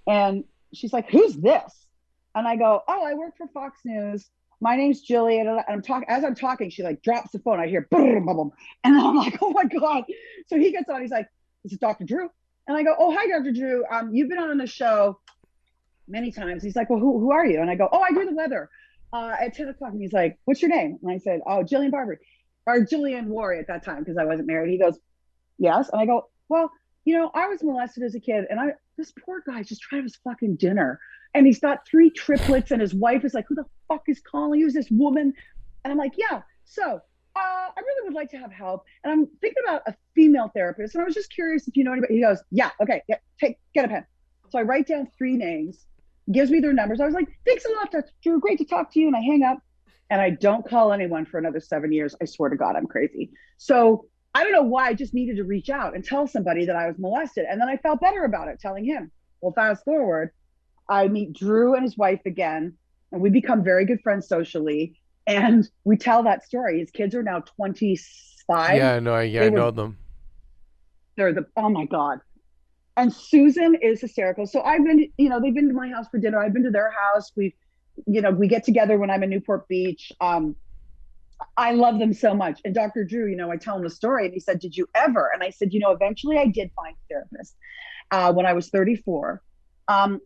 S1: And she's like, who's this? And I go, oh, I work for Fox News. My name's Jillian. And I'm talking, as I'm talking, she like drops the phone. I hear boom, boom, boom. And I'm like, oh my God. So he gets on, he's like, this is Dr. Drew. And I go, oh, hi, Dr. Drew. You've been on the show many times. He's like, well, who are you? And I go, oh, I do the weather at 10 o'clock. And he's like, what's your name? And I said, oh, Jillian Barberie, or Jillian Worry at that time, because I wasn't married. He goes, yes. And I go, well, I was molested as a kid, and this poor guy just tried his fucking dinner, and he's got 3 triplets, and his wife is like, who the fuck is calling? Who's this woman? And I'm like, yeah. So I really would like to have help, and I'm thinking about a female therapist, and I was just curious if you know anybody. He goes, yeah, okay, yeah, get a pen. So I write down 3 names, gives me their numbers. I was like, thanks a lot, Dr. Drew. Great to talk to you. And I hang up, and I don't call anyone for another 7 years. I swear to God, I'm crazy. So I don't know why, I just needed to reach out and tell somebody that I was molested. And then I felt better about it, telling him. Well, fast forward, I meet Drew and his wife again, and we become very good friends socially. And we tell that story. His kids are now 25.
S2: Yeah, no, I know them.
S1: Oh my God. And Susan is hysterical. So I've been, they've been to my house for dinner. I've been to their house. We get together when I'm in Newport Beach. I love them so much. And Dr. Drew, I tell him the story, and he said, did you ever? And I said, eventually I did find a therapist when I was 34.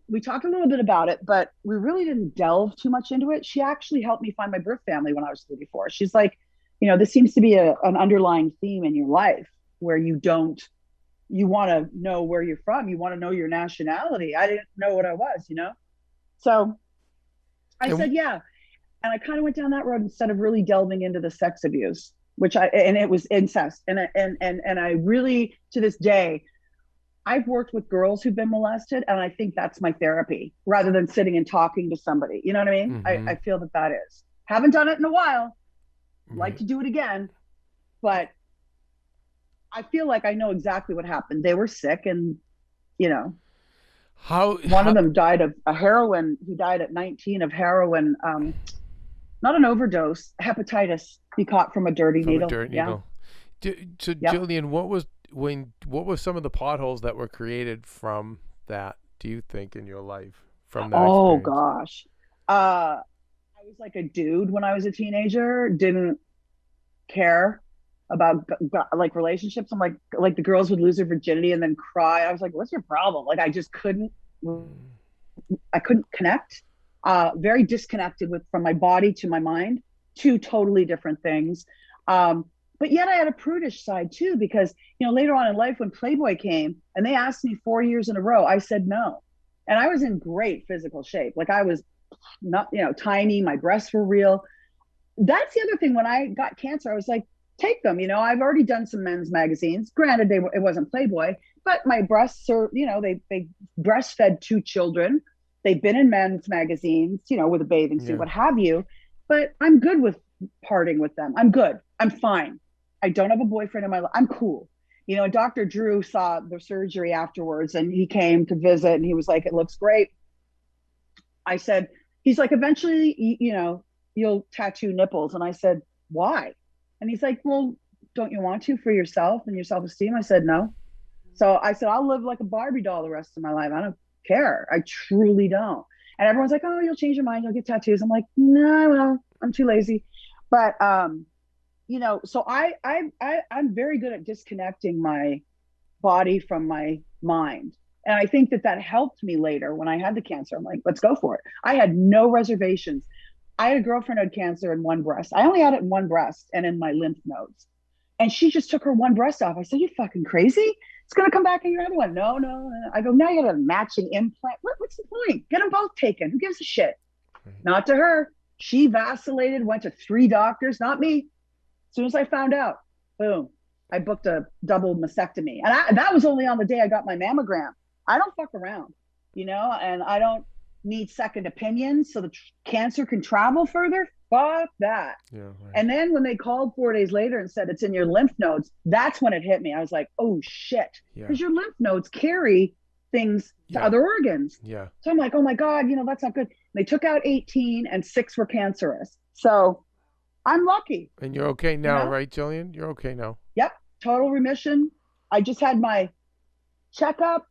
S1: We talked a little bit about it, but we really didn't delve too much into it. She actually helped me find my birth family when I was 34. She's like, this seems to be an underlying theme in your life where you want to know where you're from. You want to know your nationality. I didn't know what I was, So I said, yeah. And I kind of went down that road instead of really delving into the sex abuse, and it was incest. And I really, to this day, I've worked with girls who've been molested, and I think that's my therapy rather than sitting and talking to somebody. You know what I mean? I feel that is. Haven't done it in a while. Like to do it again, but I feel like I know exactly what happened. They were sick, and one of them died of a heroin. He died at 19 of heroin. Not an overdose, hepatitis. He caught from a dirty needle.
S2: So, Jillian, what was some of the potholes that were created from that, do you think, in your life from that experience?
S1: Gosh. I was like a dude when I was a teenager, didn't care about like relationships. I'm like the girls would lose their virginity and then cry. I was like, what's your problem? Like, I just couldn't connect. Very disconnected from my body to my mind, 2 totally different things. But yet I had a prudish side too, because, later on in life when Playboy came and they asked me 4 years in a row, I said no. And I was in great physical shape. Like, I was not, tiny, my breasts were real. That's the other thing. When I got cancer, I was like, take them. I've already done some men's magazines. Granted, it wasn't Playboy, but my breasts are, they breastfed 2 children. They've been in men's magazines, with a bathing suit, what have you. But I'm good with parting with them. I'm good. I'm fine. I don't have a boyfriend in my life. I'm cool. Dr. Drew saw the surgery afterwards, and he came to visit, and he was like, it looks great. I said, he's like, eventually, you'll tattoo nipples. And I said, why? And he's like, well, don't you want to for yourself and your self-esteem? I said, no. So I said, I'll live like a Barbie doll the rest of my life. I don't care. I truly don't. And everyone's like, oh, you'll change your mind. You'll get tattoos. I'm like, no, well, I'm too lazy. But, so I'm very good at disconnecting my body from my mind. And I think that helped me later when I had the cancer. I'm like, let's go for it. I had no reservations. I had a girlfriend who had cancer in one breast. I only had it in one breast and in my lymph nodes. And she just took her one breast off. I said, you fucking crazy? It's going to come back in your other one. No. I go, now you got a matching implant. What's the point? Get them both taken. Who gives a shit? Not to her. She vacillated, went to 3 doctors, not me. As soon as I found out, boom, I booked a double mastectomy. And that was only on the day I got my mammogram. I don't fuck around, and I don't need second opinions so the cancer can travel further. Fuck that. Yeah, right. And then when they called 4 days later and said it's in your lymph nodes, that's when it hit me. I was like, oh shit, because your lymph nodes carry things to other organs. Yeah. So I'm like, oh my God, that's not good. They took out 18 and 6 were cancerous. So I'm lucky.
S2: And you're okay now,
S1: know?
S2: right, Jillian? You're okay now.
S1: Yep, total remission. I just had my checkup.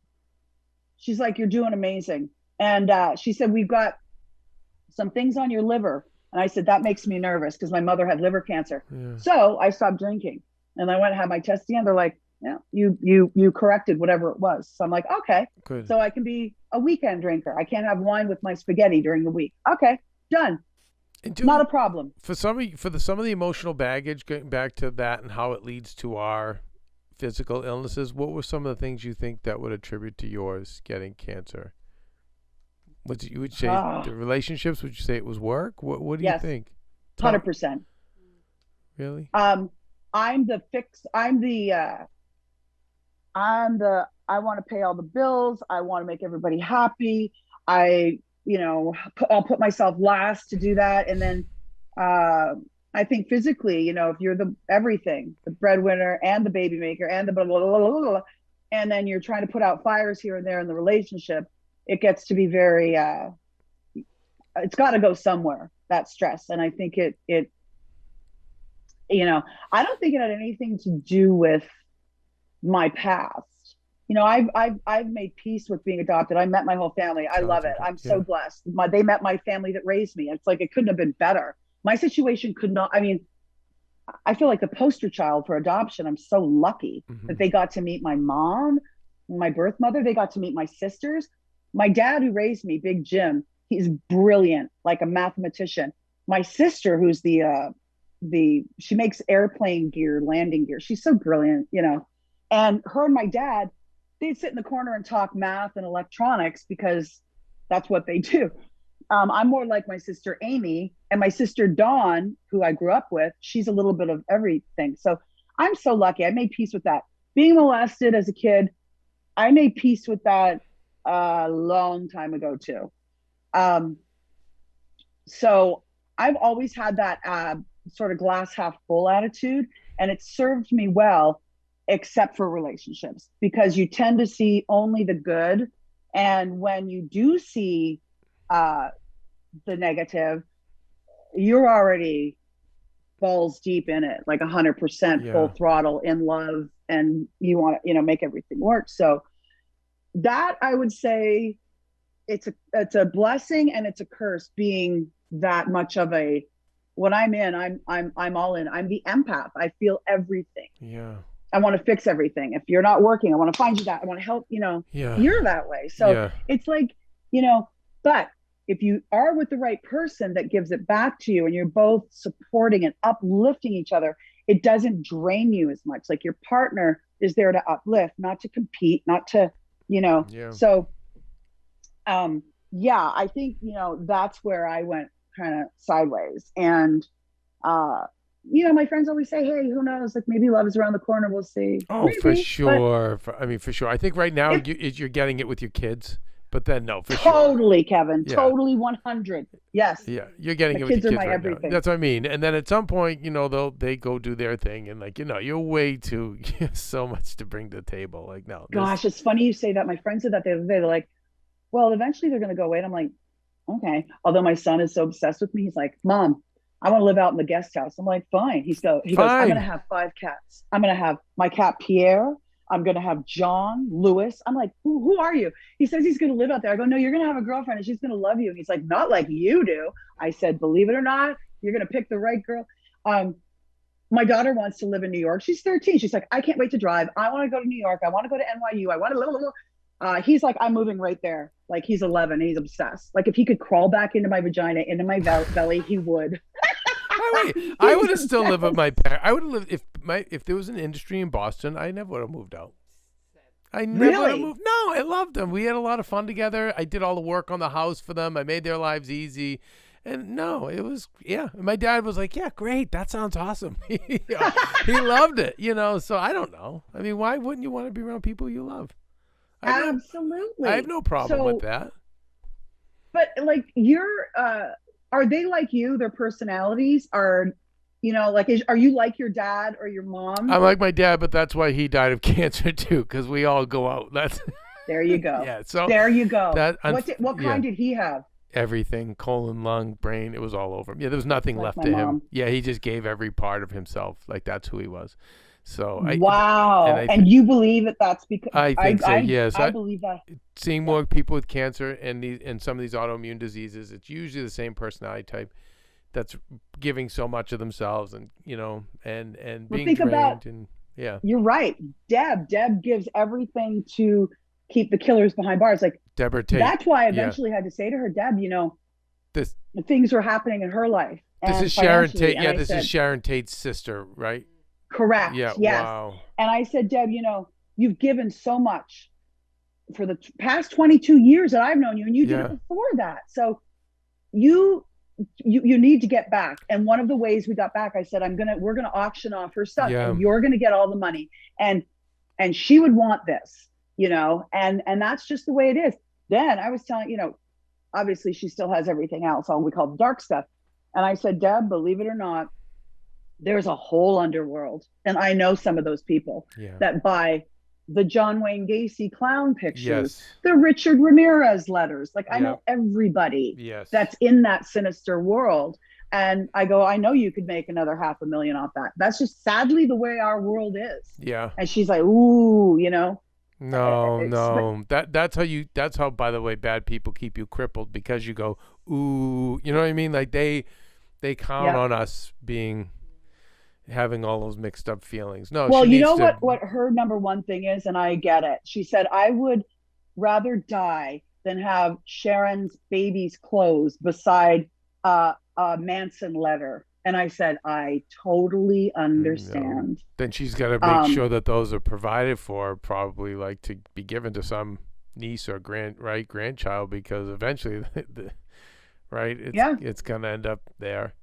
S1: She's like, you're doing amazing. And she said, we've got some things on your liver. And I said, that makes me nervous because my mother had liver cancer.
S2: Yeah.
S1: So I stopped drinking. And I went and had my test again. They're like, yeah, you corrected whatever it was. So I'm like, okay.
S2: Good.
S1: So I can be a weekend drinker. I can't have wine with my spaghetti during the week. Okay, done. Not a problem.
S2: For some of the emotional baggage, getting back to that and how it leads to our physical illnesses, what were some of the things you think that would attribute to yours getting cancer? You would say the relationships? Would you say it was work? What do you think?
S1: 100%.
S2: Really?
S1: I want to pay all the bills. I want to make everybody happy. I'll put myself last to do that. And then I think physically, if you're the everything, the breadwinner and the baby maker and the blah, blah, blah, blah, blah, and then you're trying to put out fires here and there in the relationship, it gets to be very, it's got to go somewhere, that stress. And I think I don't think it had anything to do with my past. I've made peace with being adopted. I met my whole family. I love it. I'm so blessed. They met my family that raised me. It's like, it couldn't have been better. My situation could not, I feel like the poster child for adoption. I'm so lucky that they got to meet my mom, my birth mother. They got to meet my sisters. My dad who raised me, Big Jim, he's brilliant, like a mathematician. My sister, who's she makes airplane gear, landing gear. She's so brilliant, and her and my dad, they'd sit in the corner and talk math and electronics because that's what they do. I'm more like my sister Amy, and my sister Dawn, who I grew up with, she's a little bit of everything. So I'm so lucky. I made peace with that. Being molested as a kid, I made peace with that a long time ago too. So I've always had that sort of glass half full attitude, and it served me well, except for relationships, because you tend to see only the good. And when you do see the negative, you're already balls deep in it, like 100% full throttle in love, and you want to, make everything work. So that, I would say, it's a blessing and it's a curse being that much of a, when I'm in, I'm all in. I'm the empath. I feel everything.
S2: Yeah.
S1: I want to fix everything. If you're not working, I want to find you that. I want to help, you're that way. So it's like, but if you are with the right person that gives it back to you and you're both supporting and uplifting each other, it doesn't drain you as much. Like your partner is there to uplift, not to compete, not to, So, I think, that's where I went kind of sideways. And, my friends always say, hey, who knows? Like maybe love is around the corner. We'll see.
S2: Oh, maybe, for sure. For sure. I think right now you're getting it with your kids, but then no, for
S1: totally,
S2: sure.
S1: Kevin. Yeah. Totally 100. Yes.
S2: Yeah. You're getting it with your kids right
S1: everything.
S2: now. That's what I mean. And then at some point, they go do their thing and you're way too, so much to bring to the table. Like, no.
S1: Gosh, it's funny you say that. My friend said that the other day. They're like, well, eventually they're going to go away. And I'm like, okay. Although my son is so obsessed with me. He's like, Mom, I want to live out in the guest house. I'm like, fine. He goes, I'm going to have 5 cats. I'm going to have my cat, Pierre. I'm going to have John, Lewis. I'm like, who are you? He says he's going to live out there. I go, no, you're going to have a girlfriend and she's going to love you. And he's like, not like you do. I said, believe it or not, you're going to pick the right girl. My daughter wants to live in New York. She's 13. She's like, I can't wait to drive. I want to go to New York. I want to go to NYU. I want to, He's like, I'm moving right there. Like he's 11 and he's obsessed. Like if he could crawl back into my vagina, into my belly, he would.
S2: I would have still lived with my parents. I would have lived if there was an industry in Boston. I never would have moved out. I never would have moved. No, I loved them. We had a lot of fun together. I did all the work on the house for them. I made their lives easy. And no, it was My dad was like, "Yeah, great. That sounds awesome." He loved it. So I don't know. I mean, why wouldn't you want to be around people you love?
S1: Absolutely.
S2: I have no problem with that.
S1: But like are they like you? Their personalities are, are you like your dad or your mom?
S2: I'm like my dad, but that's why he died of cancer too, because we all go out. That's
S1: there you go.
S2: Yeah. So
S1: there you go.
S2: What
S1: kind did he have?
S2: everything, colon, lung, brain. It was all over him. Yeah, there was nothing
S1: Like
S2: left
S1: my
S2: to him.
S1: mom.
S2: Yeah, he just gave every part of himself. Like that's who he was. So
S1: Wow.
S2: I
S1: And you believe that that's because
S2: I think so. Yes,
S1: I believe that.
S2: seeing
S1: Yeah.
S2: more people with cancer and some of these autoimmune diseases, it's usually the same personality type that's giving so much of themselves, and and
S1: Well,
S2: being
S1: think about,
S2: drained, and yeah,
S1: you're right. Deb gives everything to keep the killers behind bars. Like,
S2: Deborah Tate.
S1: that's why I
S2: Yeah,
S1: eventually had to say to her, Deb,
S2: this
S1: things were happening in her life
S2: this
S1: and
S2: is Sharon
S1: financially.
S2: Tate.
S1: And
S2: Yeah,
S1: I
S2: this is
S1: said,
S2: Sharon Tate's sister, right?
S1: correct.
S2: Yeah.
S1: Yes.
S2: Wow.
S1: And I said, Deb, you've given so much for the past 22 years that I've known you, and you did it
S2: Yeah.
S1: before that. So you need to get back. And one of the ways we got back, I said, we're gonna auction off her stuff,
S2: Yeah.
S1: and you're gonna get all the money. And she would want this, and that's just the way it is. Then I was telling, obviously she still has everything else, all we call the dark stuff. And I said, Deb, believe it or not, there's a whole underworld. And I know some of those people that buy the John Wayne Gacy clown pictures, the Richard Ramirez letters. Like, I know everybody that's in that sinister world. And I go, I know you could make another $500,000 off that. That's just sadly the way our world is.
S2: Yeah.
S1: And she's like, ooh,
S2: No. That's how, by the way, bad people keep you crippled, because you go, ooh, you know what I mean? Like they count on us having all those mixed up feelings. No.
S1: Well, you know what her number one thing is, and I get it. She said, I would rather die than have Sharon's baby's clothes beside a Manson letter. And I said, I totally understand.
S2: No. Then she's got to make sure that those are provided for, probably, like, to be given to some niece or grandchild, because eventually, it's going to end up there.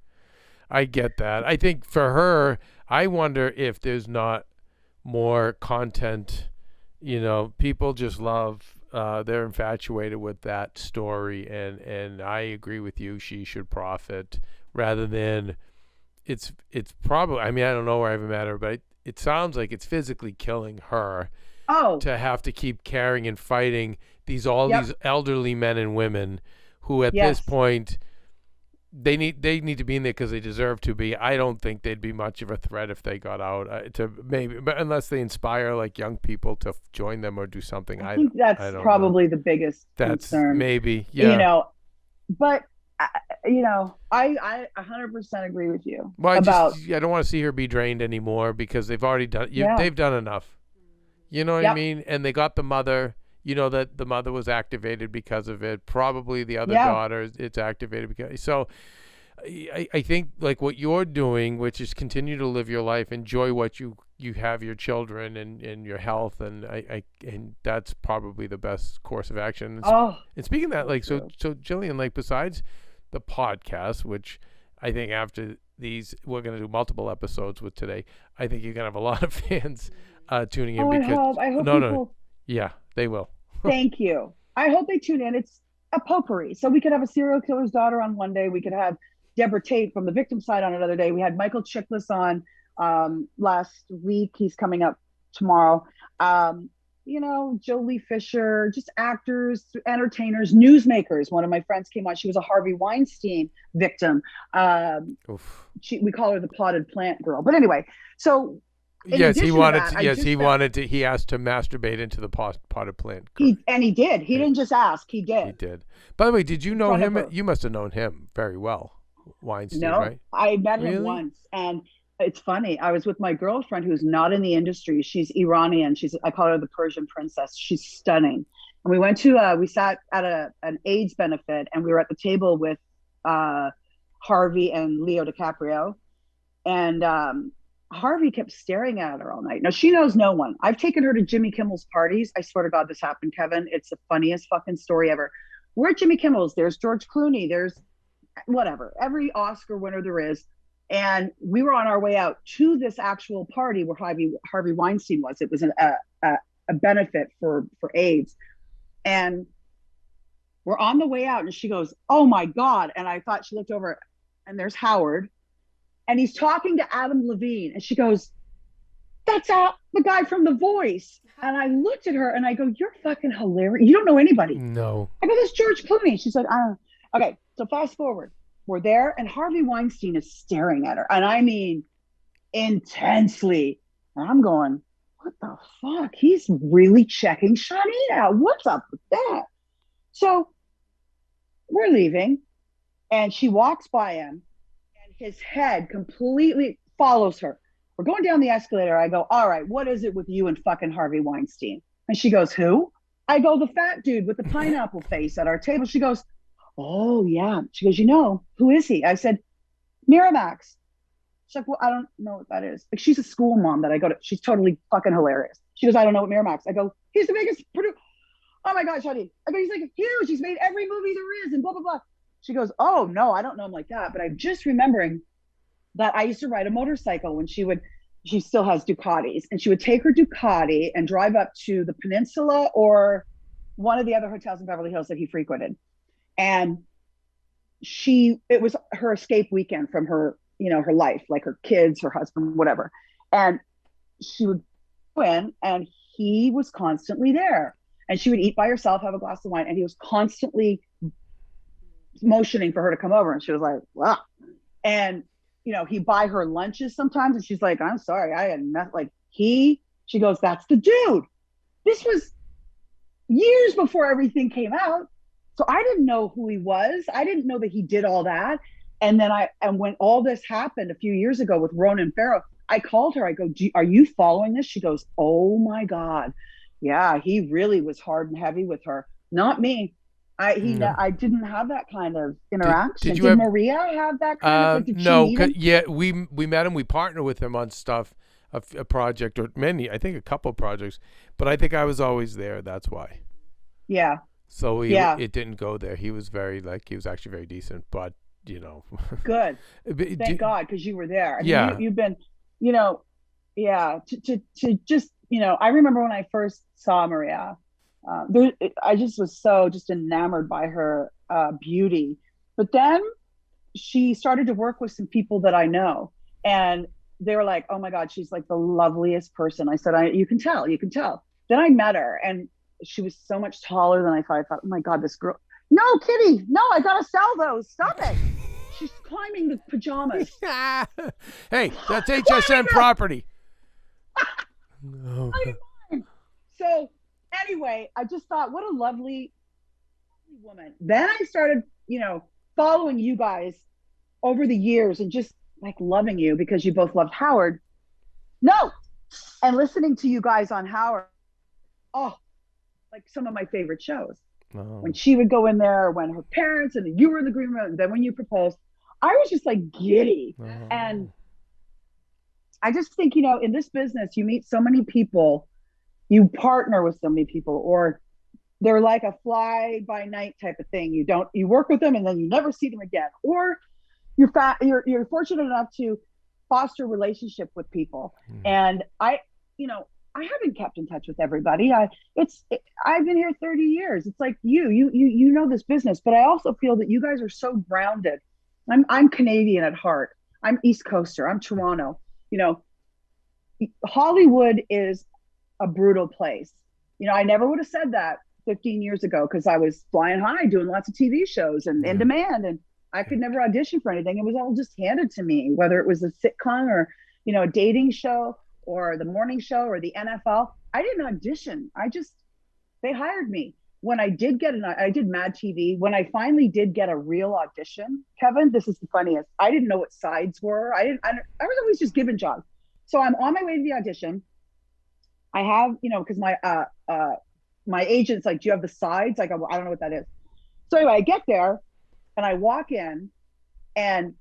S2: I get that. I think for her, I wonder if there's not more content. People just love, they're infatuated with that story, and I agree with you. She should profit rather than it's probably, I mean, I don't know where I haven't met her, but it sounds like it's physically killing her to have to keep carrying and fighting these elderly men and women who at this point, they need to be in there because they deserve to be. I don't think they'd be much of a threat if they got out, but unless they inspire like young people to join them or do something.
S1: I think that's probably the biggest concern.
S2: Maybe,
S1: but I 100% agree with you.
S2: Well, I don't want to see her be drained anymore, because they've already done. They've done enough. You know what I mean? And they got the mother. That the mother was activated because of it. Probably the other daughter, it's activated because. So I think like what you're doing, which is continue to live your life, enjoy what you have, your children and your health, and and that's probably the best course of action. And speaking of that, like, so Jillian, like, besides the podcast, which I think after these we're going to do multiple episodes with today, I think you're going to have a lot of fans tuning in.
S1: I hope people.
S2: Yeah, they will.
S1: Thank you. I hope they tune in. It's a potpourri. So we could have a serial killer's daughter on one day. We could have Deborah Tate from the victim side on another day. We had Michael Chiklis on last week. He's coming up tomorrow. Jolie Fisher, just actors, entertainers, newsmakers. One of my friends came on. She was a Harvey Weinstein victim. We call her the potted plant girl. But anyway, so
S2: yes, he wanted to. He asked to masturbate into the potted plant.
S1: He did. He didn't just ask. He did.
S2: He did. By the way, did you know him? You must have known him very well, Weinstein, right?
S1: I met him once, and it's funny. I was with my girlfriend who's not in the industry. She's Iranian. I call her the Persian princess. She's stunning. And we went to. We sat at an AIDS benefit, and we were at the table with Harvey and Leo DiCaprio, and Harvey kept staring at her all night. Now, she knows no one. I've taken her to Jimmy Kimmel's parties. I swear to God, this happened, Kevin. It's the funniest fucking story ever. We're at Jimmy Kimmel's. There's George Clooney. There's whatever. Every Oscar winner there is. And we were on our way out to this actual party where Harvey Weinstein was. It was a benefit for AIDS. And we're on the way out, and she goes, "Oh, my God." And I thought, she looked over, and there's Howard. And he's talking to Adam Levine, and she goes, "That's the guy from The Voice." And I looked at her and I go, "You're fucking hilarious. You don't know anybody."
S2: No.
S1: I go, "That's George Clooney." She's like, Okay, so fast forward. We're there, and Harvey Weinstein is staring at her. And I mean, intensely. And I'm going, what the fuck? He's really checking Shawnee out. What's up with that? So we're leaving, and she walks by him, and his head completely follows her. We're going down the escalator. I go, all right, what is it with you and fucking Harvey Weinstein? And she goes, who? I go, the fat dude with the pineapple face at our table. She goes, oh, yeah. She goes, who is he? I said, Miramax. She's like, well, I don't know what that is. Like, she's a school mom that I go to. She's totally fucking hilarious. She goes, I don't know what Miramax. I go, he's the biggest producer. Oh my God, Shadi. I go, he's like huge. He's made every movie there is and blah, blah, blah. She goes, oh no, I don't know him like that. But I'm just remembering that I used to ride a motorcycle when she still has Ducatis, and she would take her Ducati and drive up to the Peninsula or one of the other hotels in Beverly Hills that he frequented. And it was her escape weekend from her, her life, like her kids, her husband, whatever. And she would go in, and he was constantly there. And she would eat by herself, have a glass of wine, and he was constantly motioning for her to come over. And she was like, wow. And, he'd buy her lunches sometimes. And she's like, I'm sorry, I had met she goes, that's the dude. This was years before everything came out. So I didn't know who he was. I didn't know that he did all that. And then when all this happened a few years ago with Ronan Farrow, I called her. I go, are you following this? She goes, oh my God. Yeah, he really was hard and heavy with her. Not me. I didn't have that kind of interaction. Did Maria have that kind of? Did
S2: no,
S1: she meet him?
S2: Yeah, we met him. We partnered with him on stuff, a project or many. I think a couple of projects, but I think I was always there. That's why.
S1: Yeah.
S2: So it didn't go there. He was he was actually very decent, but
S1: good. Thank God, because you were there. I mean,
S2: yeah,
S1: you've been, yeah. To just I remember when I first saw Maria. I just was so just enamored by her beauty. But then she started to work with some people that I know, and they were like, oh my God, she's like the loveliest person. I said, you can tell. Then I met her, and she was so much taller than I thought. I thought, oh my God, this girl. No, Kitty, no, I got to sell those. Stop it. She's climbing the pajamas.
S2: Hey, that's HSN property. No.
S1: So anyway, I just thought, what a lovely woman. Then I started, following you guys over the years and just like loving you because you both loved Howard. No. And listening to you guys on Howard. Oh, like some of my favorite shows. Oh. When she would go in there, when her parents, and you were in the green room, and then when you proposed, I was just like giddy. Oh. And I just think, in this business, you meet so many people, you partner with so many people, or they're like a fly by night type of thing. You work with them and then you never see them again, or you're fortunate enough to foster relationship with people. And I haven't kept in touch with everybody. I've been here 30 years. It's like you know this business, but I also feel that you guys are so grounded. I'm Canadian at heart. I'm East Coaster. I'm Toronto. Hollywood is a brutal place. I never would have said that 15 years ago because I was flying high doing lots of TV shows and in demand, and I could never audition for anything. It was all just handed to me, whether it was a sitcom or, a dating show or the morning show or the NFL. I didn't audition. They hired me. When I did I did Mad TV. When I finally did get a real audition, Kevin, this is the funniest. I didn't know what sides were. I was always just given jobs. So I'm on my way to the audition. I have, because my agent's like, do you have the sides? I go, well, I don't know what that is. So anyway, I get there and I walk in, and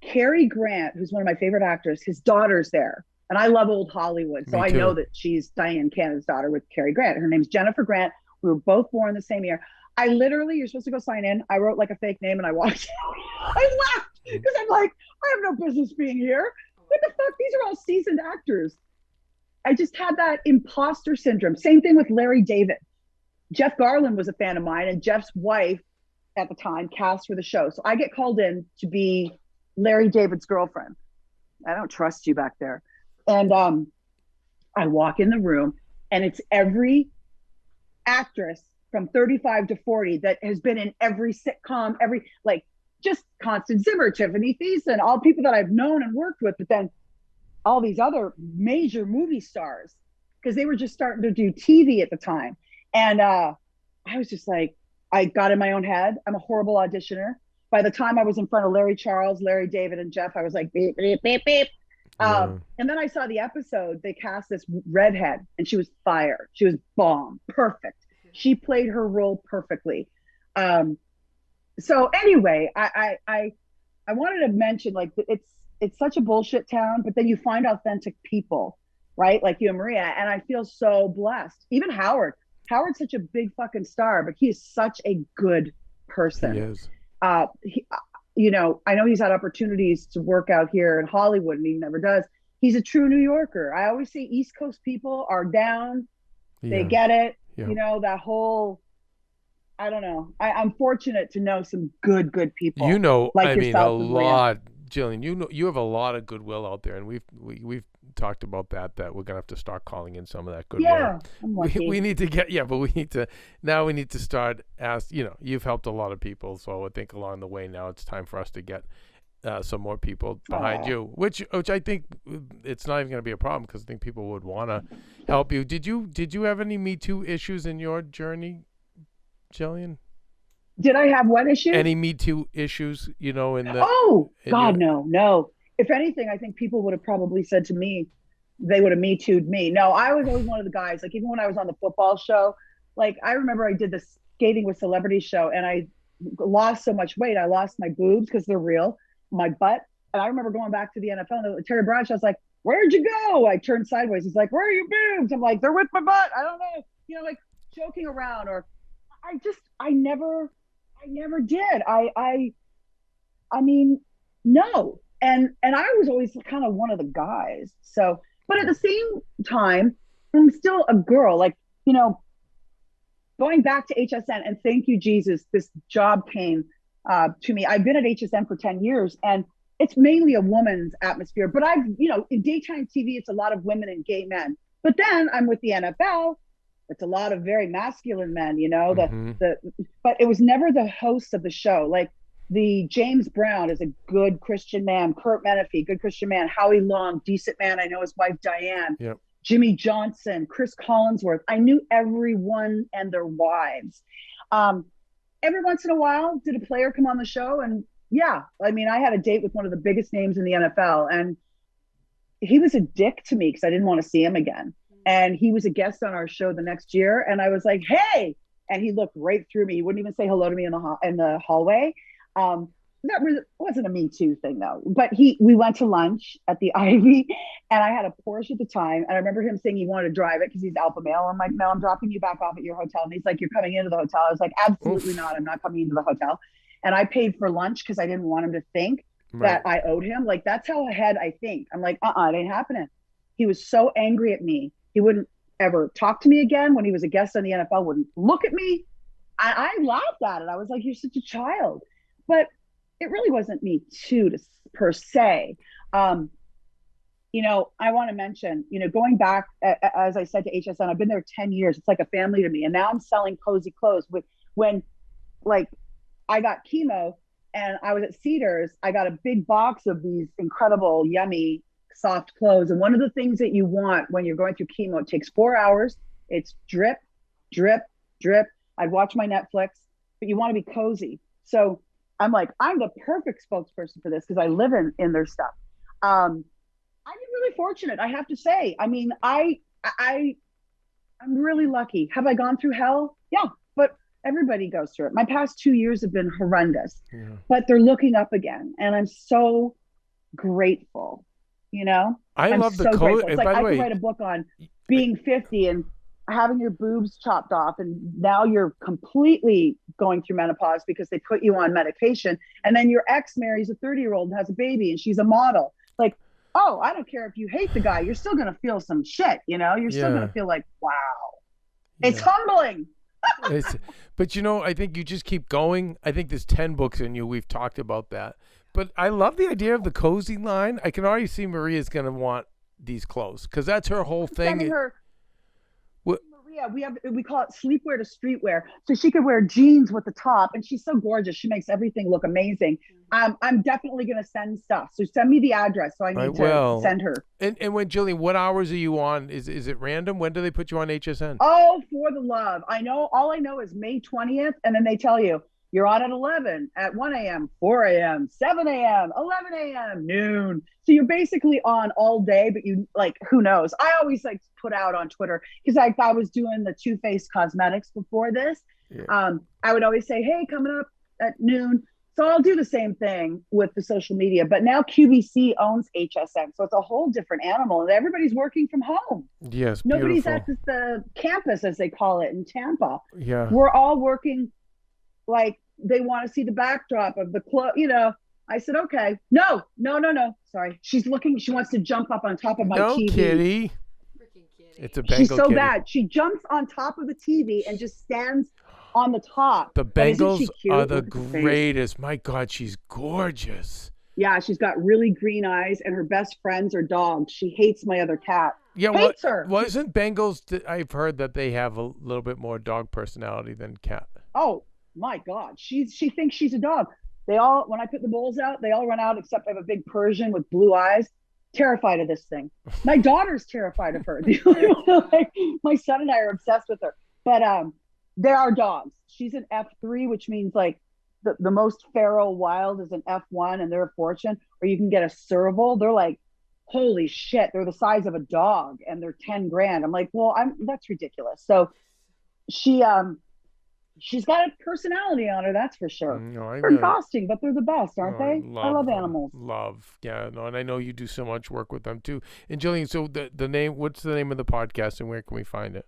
S1: Cary Grant, who's one of my favorite actors, his daughter's there. And I love old Hollywood. So I know that she's Diane Canada's daughter with Cary Grant. Her name's Jennifer Grant. We were both born the same year. You're supposed to go sign in. I wrote like a fake name and I walked out. I laughed because I'm like, I have no business being here. What the fuck? These are all seasoned actors. I just had that imposter syndrome. Same thing with Larry David. Jeff Garland was a fan of mine, and Jeff's wife at the time cast for the show. So I get called in to be Larry David's girlfriend. I don't trust you back there. And I walk in the room, and it's every actress from 35 to 40 that has been in every sitcom, every like just Constance Zimmer, Tiffany Thiessen, all people that I've known and worked with, but then all these other major movie stars because they were just starting to do TV at the time. And I was just like, I got in my own head. I'm a horrible auditioner. By the time I was in front of Larry Charles, Larry David, and Jeff, I was like, beep, beep, beep, beep. And then I saw the episode. They cast this redhead, and she was fire. She was bomb, perfect. She played her role perfectly. So anyway, I wanted to mention, like, it's such a bullshit town, but then you find authentic people, right? Like you and Maria, and I feel so blessed. Even Howard's such a big fucking star, but he is such a good person.
S2: He is.
S1: You know, I know he's had opportunities to work out here in Hollywood, and he never does. He's a true New Yorker. I always say East Coast people are down. They get it. Yeah. You know, that whole, I don't know. I'm fortunate to know some good people.
S2: You know,
S1: like
S2: I mean, a lot, Jillian, you know, you have a lot of goodwill out there, and we've talked about that we're gonna have to start calling in some of that goodwill.
S1: Yeah, I'm lucky.
S2: We need to get but we need to start you know, you've helped a lot of people, so I think along the way now it's time for us to get some more people behind you, which I think it's not even going to be a problem because I think people would want to help you. Did you have any Me Too issues in your journey, Jillian?
S1: Did I have what issues?
S2: Any Me Too issues, you know, in the
S1: no. If anything, I think people would have probably said to me, they would have Me Too'd me. No, I was always one of the guys, like even when I was on the football show, like I remember I did the Skating with Celebrities show and I lost so much weight. I lost my boobs because they're real, my butt. And I remember going back to the NFL and Terry Bradshaw's like, where'd you go? I turned sideways. He's like, where are your boobs? I'm like, they're with my butt. I don't know. You know, like joking around, or I never did. I mean, no. And I was always kind of one of the guys. So, but at the same time, I'm still a girl. Like, you know, going back to HSN, and thank you, Jesus, this job came to me. I've been at HSN for 10 years and it's mainly a woman's atmosphere, but you know, in daytime TV, it's a lot of women and gay men. But then I'm with the NFL. It's a lot of very masculine men, you know, but it was never the host of the show. Like the James Brown is a good Christian man. Kurt Menefee, good Christian man. Howie Long, decent man. I know his wife, Diane.
S2: Yep.
S1: Jimmy Johnson, Chris Collinsworth. I knew everyone and their wives. Every once in a while, did a player come on the show? And yeah, I mean, I had a date with one of the biggest names in the NFL, and he was a dick to me because I didn't want to see him again. And he was a guest on our show the next year, and I was like, "Hey!" And he looked right through me. He wouldn't even say hello to me in the hallway. That really wasn't a Me Too thing though. But we went to lunch at the Ivy, and I had a Porsche at the time. And I remember him saying he wanted to drive it because he's alpha male. I'm like, "No, I'm dropping you back off at your hotel." And he's like, "You're coming into the hotel." I was like, "Absolutely not. I'm not coming into the hotel." And I paid for lunch because I didn't want him to think that I owed him. Like, that's how ahead I think. I'm like, it ain't happening. He was so angry at me. He wouldn't ever talk to me again. When he was a guest on the NFL, wouldn't look at me. I laughed at it. I was like, "You're such a child." But it really wasn't Me Too per se. You know, I want to mention, you know, going back, as I said, to HSN, I've been there 10 years. It's like a family to me. And now I'm selling cozy clothes when like I got chemo and I was at Cedars, I got a big box of these incredible, yummy, soft clothes. And one of the things that you want when you're going through chemo, it takes 4 hours. It's drip, drip, drip. I'd watch my Netflix, but you want to be cozy. So I'm like, I'm the perfect spokesperson for this because I live in their stuff. I've been really fortunate, I have to say. I mean, I'm really lucky. Have I gone through hell? Yeah, but everybody goes through it. My past 2 years have been horrendous, but they're looking up again, and I'm so grateful. You know,
S2: I love the code.
S1: It's like I could write a book on being 50 and having your boobs chopped off, and now you're completely going through menopause because they put you on medication, and then your ex marries a 30-year-old and has a baby and she's a model. Like, oh, I don't care if you hate the guy, you're still gonna feel some shit, you know, you're still gonna feel like, wow, it's humbling.
S2: But you know, I think you just keep going. I think there's 10 books in you. We've talked about that, but I love the idea of the cozy line. I can already see Maria's gonna want these clothes because that's her whole thing.
S1: Yeah, we call it sleepwear to streetwear. So she could wear jeans with the top, and she's so gorgeous. She makes everything look amazing. I'm definitely gonna send stuff. So send me the address. So I need to send her.
S2: And when Jillian, what hours are you on? Is it random? When do they put you on HSN?
S1: Oh, for the love! I know. All I know is May 20th, and then they tell you you're on at 11, at 1 a.m., 4 a.m., 7 a.m., 11 a.m., noon. So you're basically on all day, but you like, who knows? I always like put out on Twitter because I was doing the Too Faced Cosmetics before this. Yeah. I would always say, hey, coming up at noon. So I'll do the same thing with the social media. But now QVC owns HSN. So it's a whole different animal. And everybody's working from home.
S2: Yes,
S1: nobody's
S2: beautiful.
S1: at the campus, as they call it, in Tampa.
S2: Yeah.
S1: We're all working like they want to see the backdrop of the club, I said, okay, no. Sorry. She's looking, she wants to jump up on top of my TV.
S2: Kitty.
S3: Freaking kitty.
S2: It's a Bengal
S1: She's so
S2: kitty.
S1: bad. She jumps on top of the TV and just stands on the top.
S2: The Bengals are the greatest. My God, she's gorgeous.
S1: Yeah, she's got really green eyes, and her best friends are dogs. She hates my other cat.
S2: Yeah,
S1: hates her.
S2: Wasn't Bengals? I've heard that they have a little bit more dog personality than cat.
S1: Oh my God, she thinks she's a dog. They all, when I put the bowls out, they all run out except I have a big Persian with blue eyes. Terrified of this thing. My daughter's terrified of her. My son and I are obsessed with her. But there are dogs. She's an F3, which means like the most feral wild is an F1, and they're a fortune. Or you can get a serval. They're like, holy shit, they're the size of a dog, and they're 10 grand. I'm like, well, that's ridiculous. So she's got a personality on her, that's for sure. They're exhausting, but they're the best, aren't they? I love animals.
S2: Yeah, no, and I know you do so much work with them too. And Jillian, so the name, what's the name of the podcast, and where can we find it?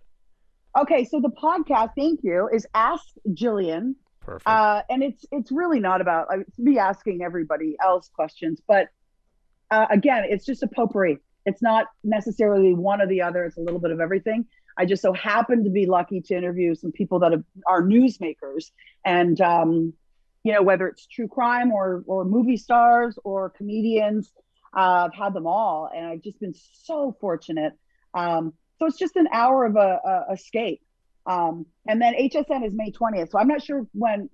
S1: Okay, so the podcast, thank you, is Ask Jillian.
S2: Perfect.
S1: And it's really not about me asking everybody else questions, but again, it's just a potpourri. It's not necessarily one or the other. It's a little bit of everything. I just so happen to be lucky to interview some people that are newsmakers, and whether it's true crime or movie stars or comedians, I've had them all, and I've just been so fortunate. So it's just an hour of a escape. And then HSN is May 20th. So I'm not sure when,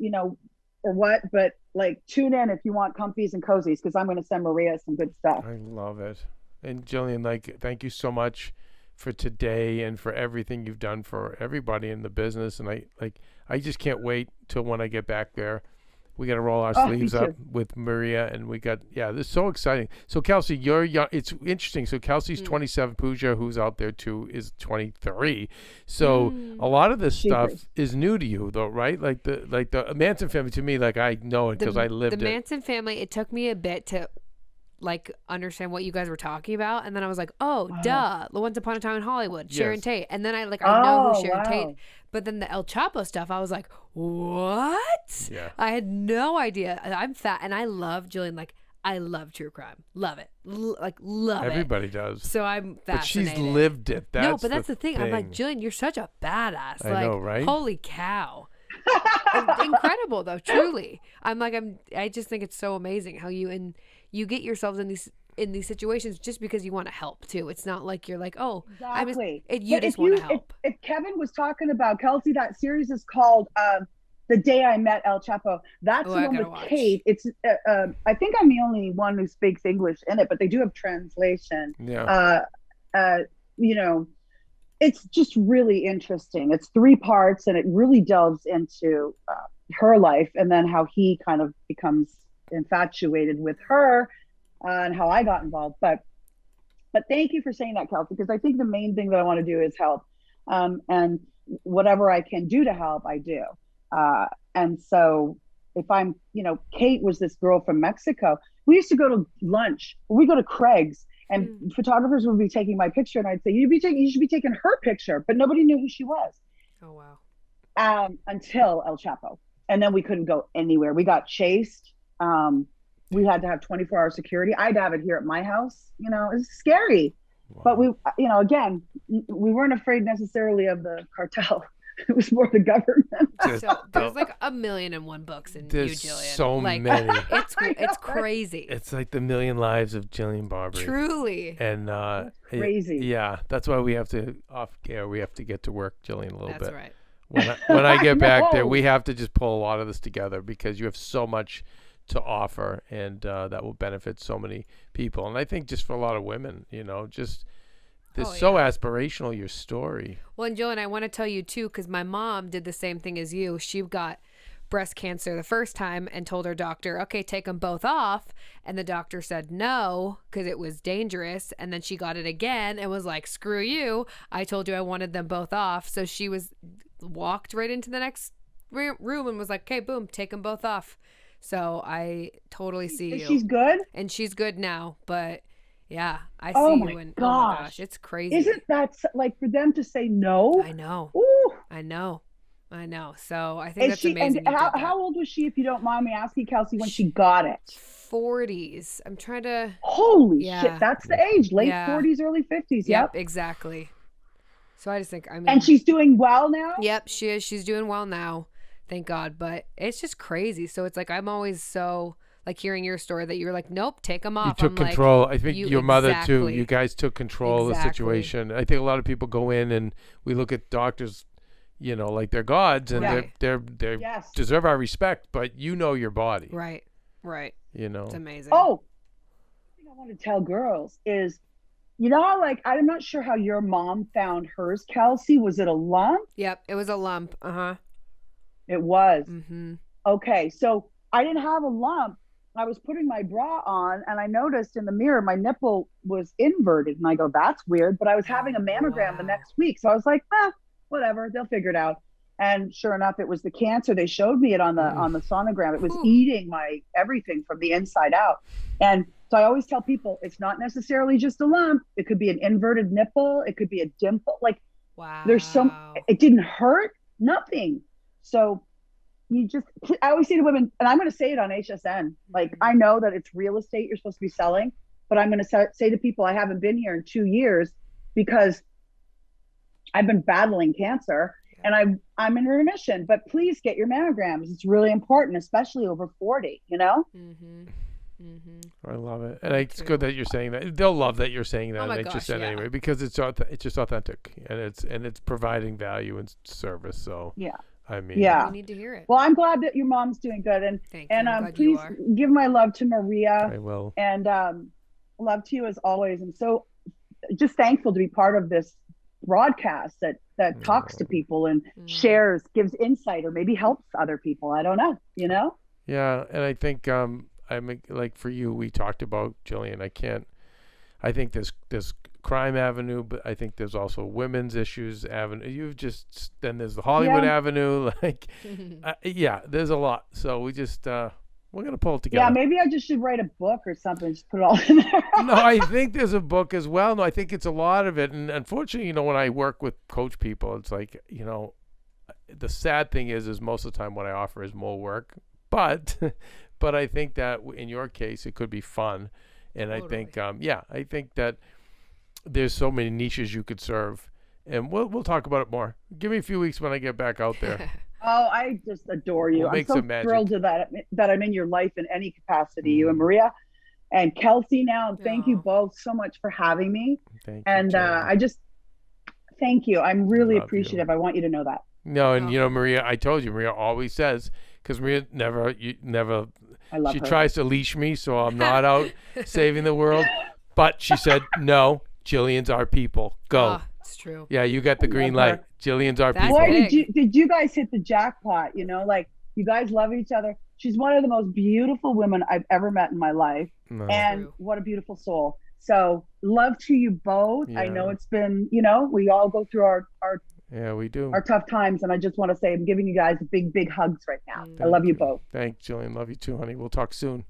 S1: or what, but like tune in if you want comfies and cozies, because I'm going to send Maria some good stuff.
S2: I love it. And Jillian, thank you so much for today and for everything you've done for everybody in the business. And I just can't wait till when I get back there. We got to roll our sleeves up with Maria, and this is so exciting. So Kelsey, you're young. It's interesting. So Kelsey's 27. Pooja, who's out there too, is 23. So a lot of this stuff is new to you, though, right? Like the Manson family, to me, I know it because I lived it.
S3: The Manson family, it took me a bit to understand what you guys were talking about, and then I was like, duh, the Once Upon a Time in Hollywood, Sharon Tate, and then I know who Sharon Tate. But then the El Chapo stuff, I was like, what?
S2: Yeah.
S3: I had no idea. I'm fat, and I love Jillian. I love true crime. Love it. Love it.
S2: Everybody does.
S3: So I'm fascinated.
S2: But she's lived it. That's
S3: the thing. I'm like, Jillian, you're such a badass.
S2: I know, right?
S3: Holy cow. Incredible, though. Truly. I just think it's so amazing how you get yourselves in these situations just because you want to help too. It's not like you're like,
S1: exactly.
S3: You just want to help.
S1: If Kevin was talking about Kelsey, that series is called The Day I Met El Chapo. That's the one with Kate. It's I think I'm the only one who speaks English in it, but they do have translation.
S2: Yeah.
S1: It's just really interesting. It's 3 parts, and it really delves into her life, and then how he kind of becomes infatuated with her, and how I got involved. But thank you for saying that, Kelsey, because I think the main thing that I want to do is help, and whatever I can do to help, I do. And so if I'm, Kate was this girl from Mexico. We used to go to lunch. We go to Craig's, and photographers would be taking my picture, and I'd say, you should be taking her picture, but nobody knew who she was.
S3: Oh wow!
S1: Until El Chapo, and then we couldn't go anywhere. We got chased. We had to have 24-hour security. I'd have it here at my house. It was scary. Wow. But we, again, we weren't afraid necessarily of the cartel. It was more the government.
S3: So there's like 1,000,001 books in
S2: There's
S3: you, Jillian.
S2: so
S3: like,
S2: many.
S3: It's crazy.
S2: It's like the million lives of Jillian Barberie.
S3: Truly.
S2: And
S1: crazy.
S2: Yeah, that's why we have to off air. We have to get to work, Jillian, a little bit.
S3: That's right.
S2: When I get back there, we have to just pull a lot of this together because you have so much to offer, and that will benefit so many people. And I think just for a lot of women, just this so aspirational, your story.
S3: Well, and Jillian, I want to tell you too, because my mom did the same thing as you. She got breast cancer the first time and told her doctor, okay, take them both off. And the doctor said no, because it was dangerous. And then she got it again and was like, screw you. I told you I wanted them both off. So she walked right into the next room and was like, okay, boom, take them both off. So I totally see you.
S1: She's good?
S3: And she's good now. But yeah, I
S1: Oh
S3: see
S1: my
S3: you. And
S1: gosh.
S3: oh my gosh, it's crazy.
S1: Isn't that like for them to say no?
S3: I know.
S1: Ooh.
S3: I know. So I think that's amazing.
S1: And how old was she, if you don't mind me asking, Kelsey, when she got it?
S3: 40s. I'm trying to.
S1: Holy shit. That's the age. Late 40s, early 50s. Yep.
S3: Exactly. So I just think,
S1: and she's doing well now?
S3: Yep, she is. She's doing well now. Thank God. But it's just crazy. So it's like, I'm always so like hearing your story that you're like, nope, take them off.
S2: You took control. I think your mother too. You guys took control of the situation. I think a lot of people go in and we look at doctors, like they're gods, and they deserve our respect, but your body.
S3: Right. It's amazing.
S1: Oh, the thing I want to tell girls is, how, like, I'm not sure how your mom found hers, Kelsey. Was it a lump?
S3: Yep, it was a lump.
S1: It was.
S3: Mm-hmm.
S1: Okay, so I didn't have a lump. I was putting my bra on, and I noticed in the mirror my nipple was inverted, and I go, that's weird. But I was having a mammogram the next week, so I was like, whatever, they'll figure it out. And sure enough, it was the cancer. They showed me it on the sonogram. It was eating my everything from the inside out. And so I always tell people, it's not necessarily just a lump. It could be an inverted nipple. It could be a dimple. Like, there's it didn't hurt, nothing. So I always say to women, and I'm going to say it on HSN, like, I know that it's real estate you're supposed to be selling, but I'm going to say to people, I haven't been here in 2 years because I've been battling cancer. And I'm in remission, but please get your mammograms. It's really important, especially over 40,
S3: Mm-hmm.
S2: I love it. And it's good that you're saying that. They'll love that you're saying that.
S3: Oh my
S2: and
S3: gosh,
S2: anyway, because it's just authentic, and it's providing value and service. So I mean,
S3: we need to hear it.
S1: Well, I'm glad that your mom's doing good, and please give my love to Maria.
S2: I will.
S1: And love to you as always. And so just thankful to be part of this broadcast that talks to people and shares, gives insight, or maybe helps other people. I don't know,
S2: Yeah, and I think like for you, we talked about, Jillian. I think there's crime avenue, but I think there's also women's issues avenue. Then there's the Hollywood avenue. Like, there's a lot. So we just we're gonna pull it together.
S1: Yeah, maybe I just should write a book or something. Just put it all in there.
S2: No, I think there's a book as well. No, I think it's a lot of it. And unfortunately, when I work with coach people, it's like, the sad thing is most of the time what I offer is more work. But I think that in your case, it could be fun. And totally. I think that there's so many niches you could serve. And we'll talk about it more. Give me a few weeks when I get back out there.
S1: Oh, I just adore you. I'm so thrilled that I'm in your life in any capacity, you and Maria and Kelsey now. And thank you both so much for having me.
S2: Thank
S1: you, I just thank you. I'm really appreciative. I want you to know that.
S2: No, and Maria, I told you, Maria always says, because Maria never,
S1: I love
S2: she
S1: her.
S2: tries to leash me so I'm not out saving the world. But she said, no, Jillian's our people. Go.
S3: It's true.
S2: Yeah, you got the green light. Jillian's our people.
S1: Boy, did you guys hit the jackpot? Like, you guys love each other. She's one of the most beautiful women I've ever met in my life. No. And what a beautiful soul. So love to you both. Yeah. I know it's been, we all go through our
S2: we do.
S1: Our tough times. And I just want to say I'm giving you guys big, big hugs right now. I love you both.
S2: Thanks, Jillian. Love you too, honey. We'll talk soon.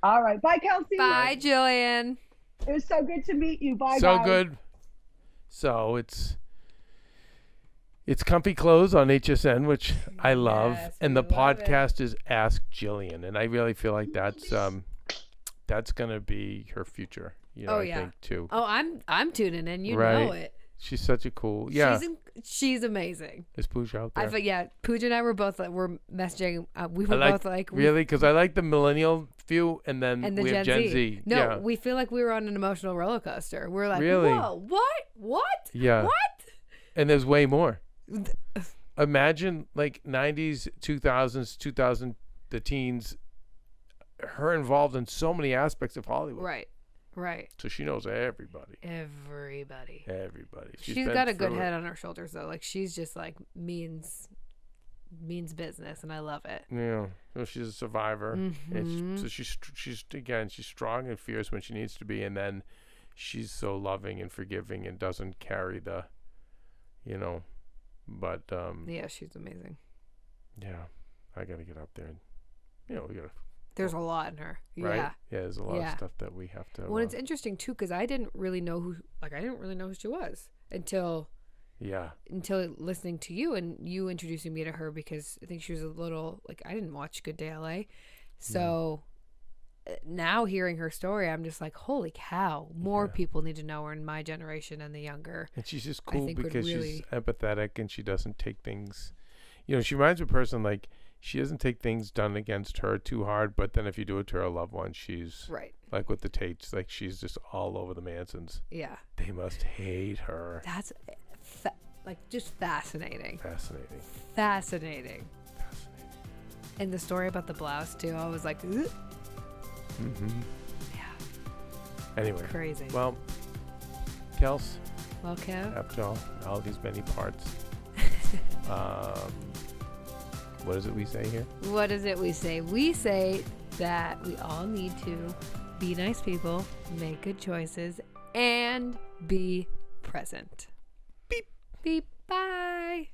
S1: All right. Bye, Kelsey.
S3: Bye, Jillian.
S1: It was so good to meet you. Bye,
S2: so
S1: guys.
S2: Good. So it's Comfy Clothes on HSN, which I love. Yes, and the podcast is Ask Jillian. And I really feel like that's going to be her future. I think too.
S3: Oh, I'm tuning in. You know it.
S2: She's such a cool. Yeah.
S3: She's amazing.
S2: Is Pooja out there?
S3: Pooja and I were both were messaging. We were both like
S2: really because I like the millennial view, and then we have Gen Z.
S3: No,
S2: yeah.
S3: we feel like we were on an emotional roller coaster. We're like,
S2: really?
S3: Whoa, what?
S2: Yeah.
S3: What?
S2: And there's way more. Imagine like 90s, 2000s, 2000, the teens. Her involved in so many aspects of Hollywood.
S3: Right.
S2: So she knows everybody.
S3: She's got a good head on her shoulders though. Like she's just like means business, and I love it.
S2: Yeah. So she's a survivor.
S3: Mm-hmm.
S2: And so she's strong and fierce when she needs to be, and then she's so loving and forgiving and doesn't carry the, but
S3: yeah, she's amazing.
S2: Yeah, I gotta get up there, and we gotta.
S3: There's a lot in her.
S2: Right? Yeah, there's a lot of stuff that we have to.
S3: Well, it's interesting too because I didn't really know who she was until listening to you and you introducing me to her, because I think she was a little like, I didn't watch Good Day LA, so now hearing her story, I'm just like, holy cow! More people need to know her in my generation and the younger.
S2: And she's just cool because she's empathetic and she doesn't take things. She reminds me of a person like. She doesn't take things done against her too hard, but then if you do it to her loved one, she's like with the Tates, like she's just all over the Mansons.
S3: Yeah,
S2: they must hate her.
S3: That's just fascinating.
S2: Fascinating.
S3: And the story about the blouse too, I was like, ugh.
S2: Mm-hmm.
S3: Yeah.
S2: Anyway,
S3: crazy.
S2: Well, Kels.
S3: Well, Kev.
S2: After all these many parts. What is it we say here?
S3: What is it we say? We say that we all need to be nice people, make good choices, and be present.
S2: Beep.
S3: Beep. Bye.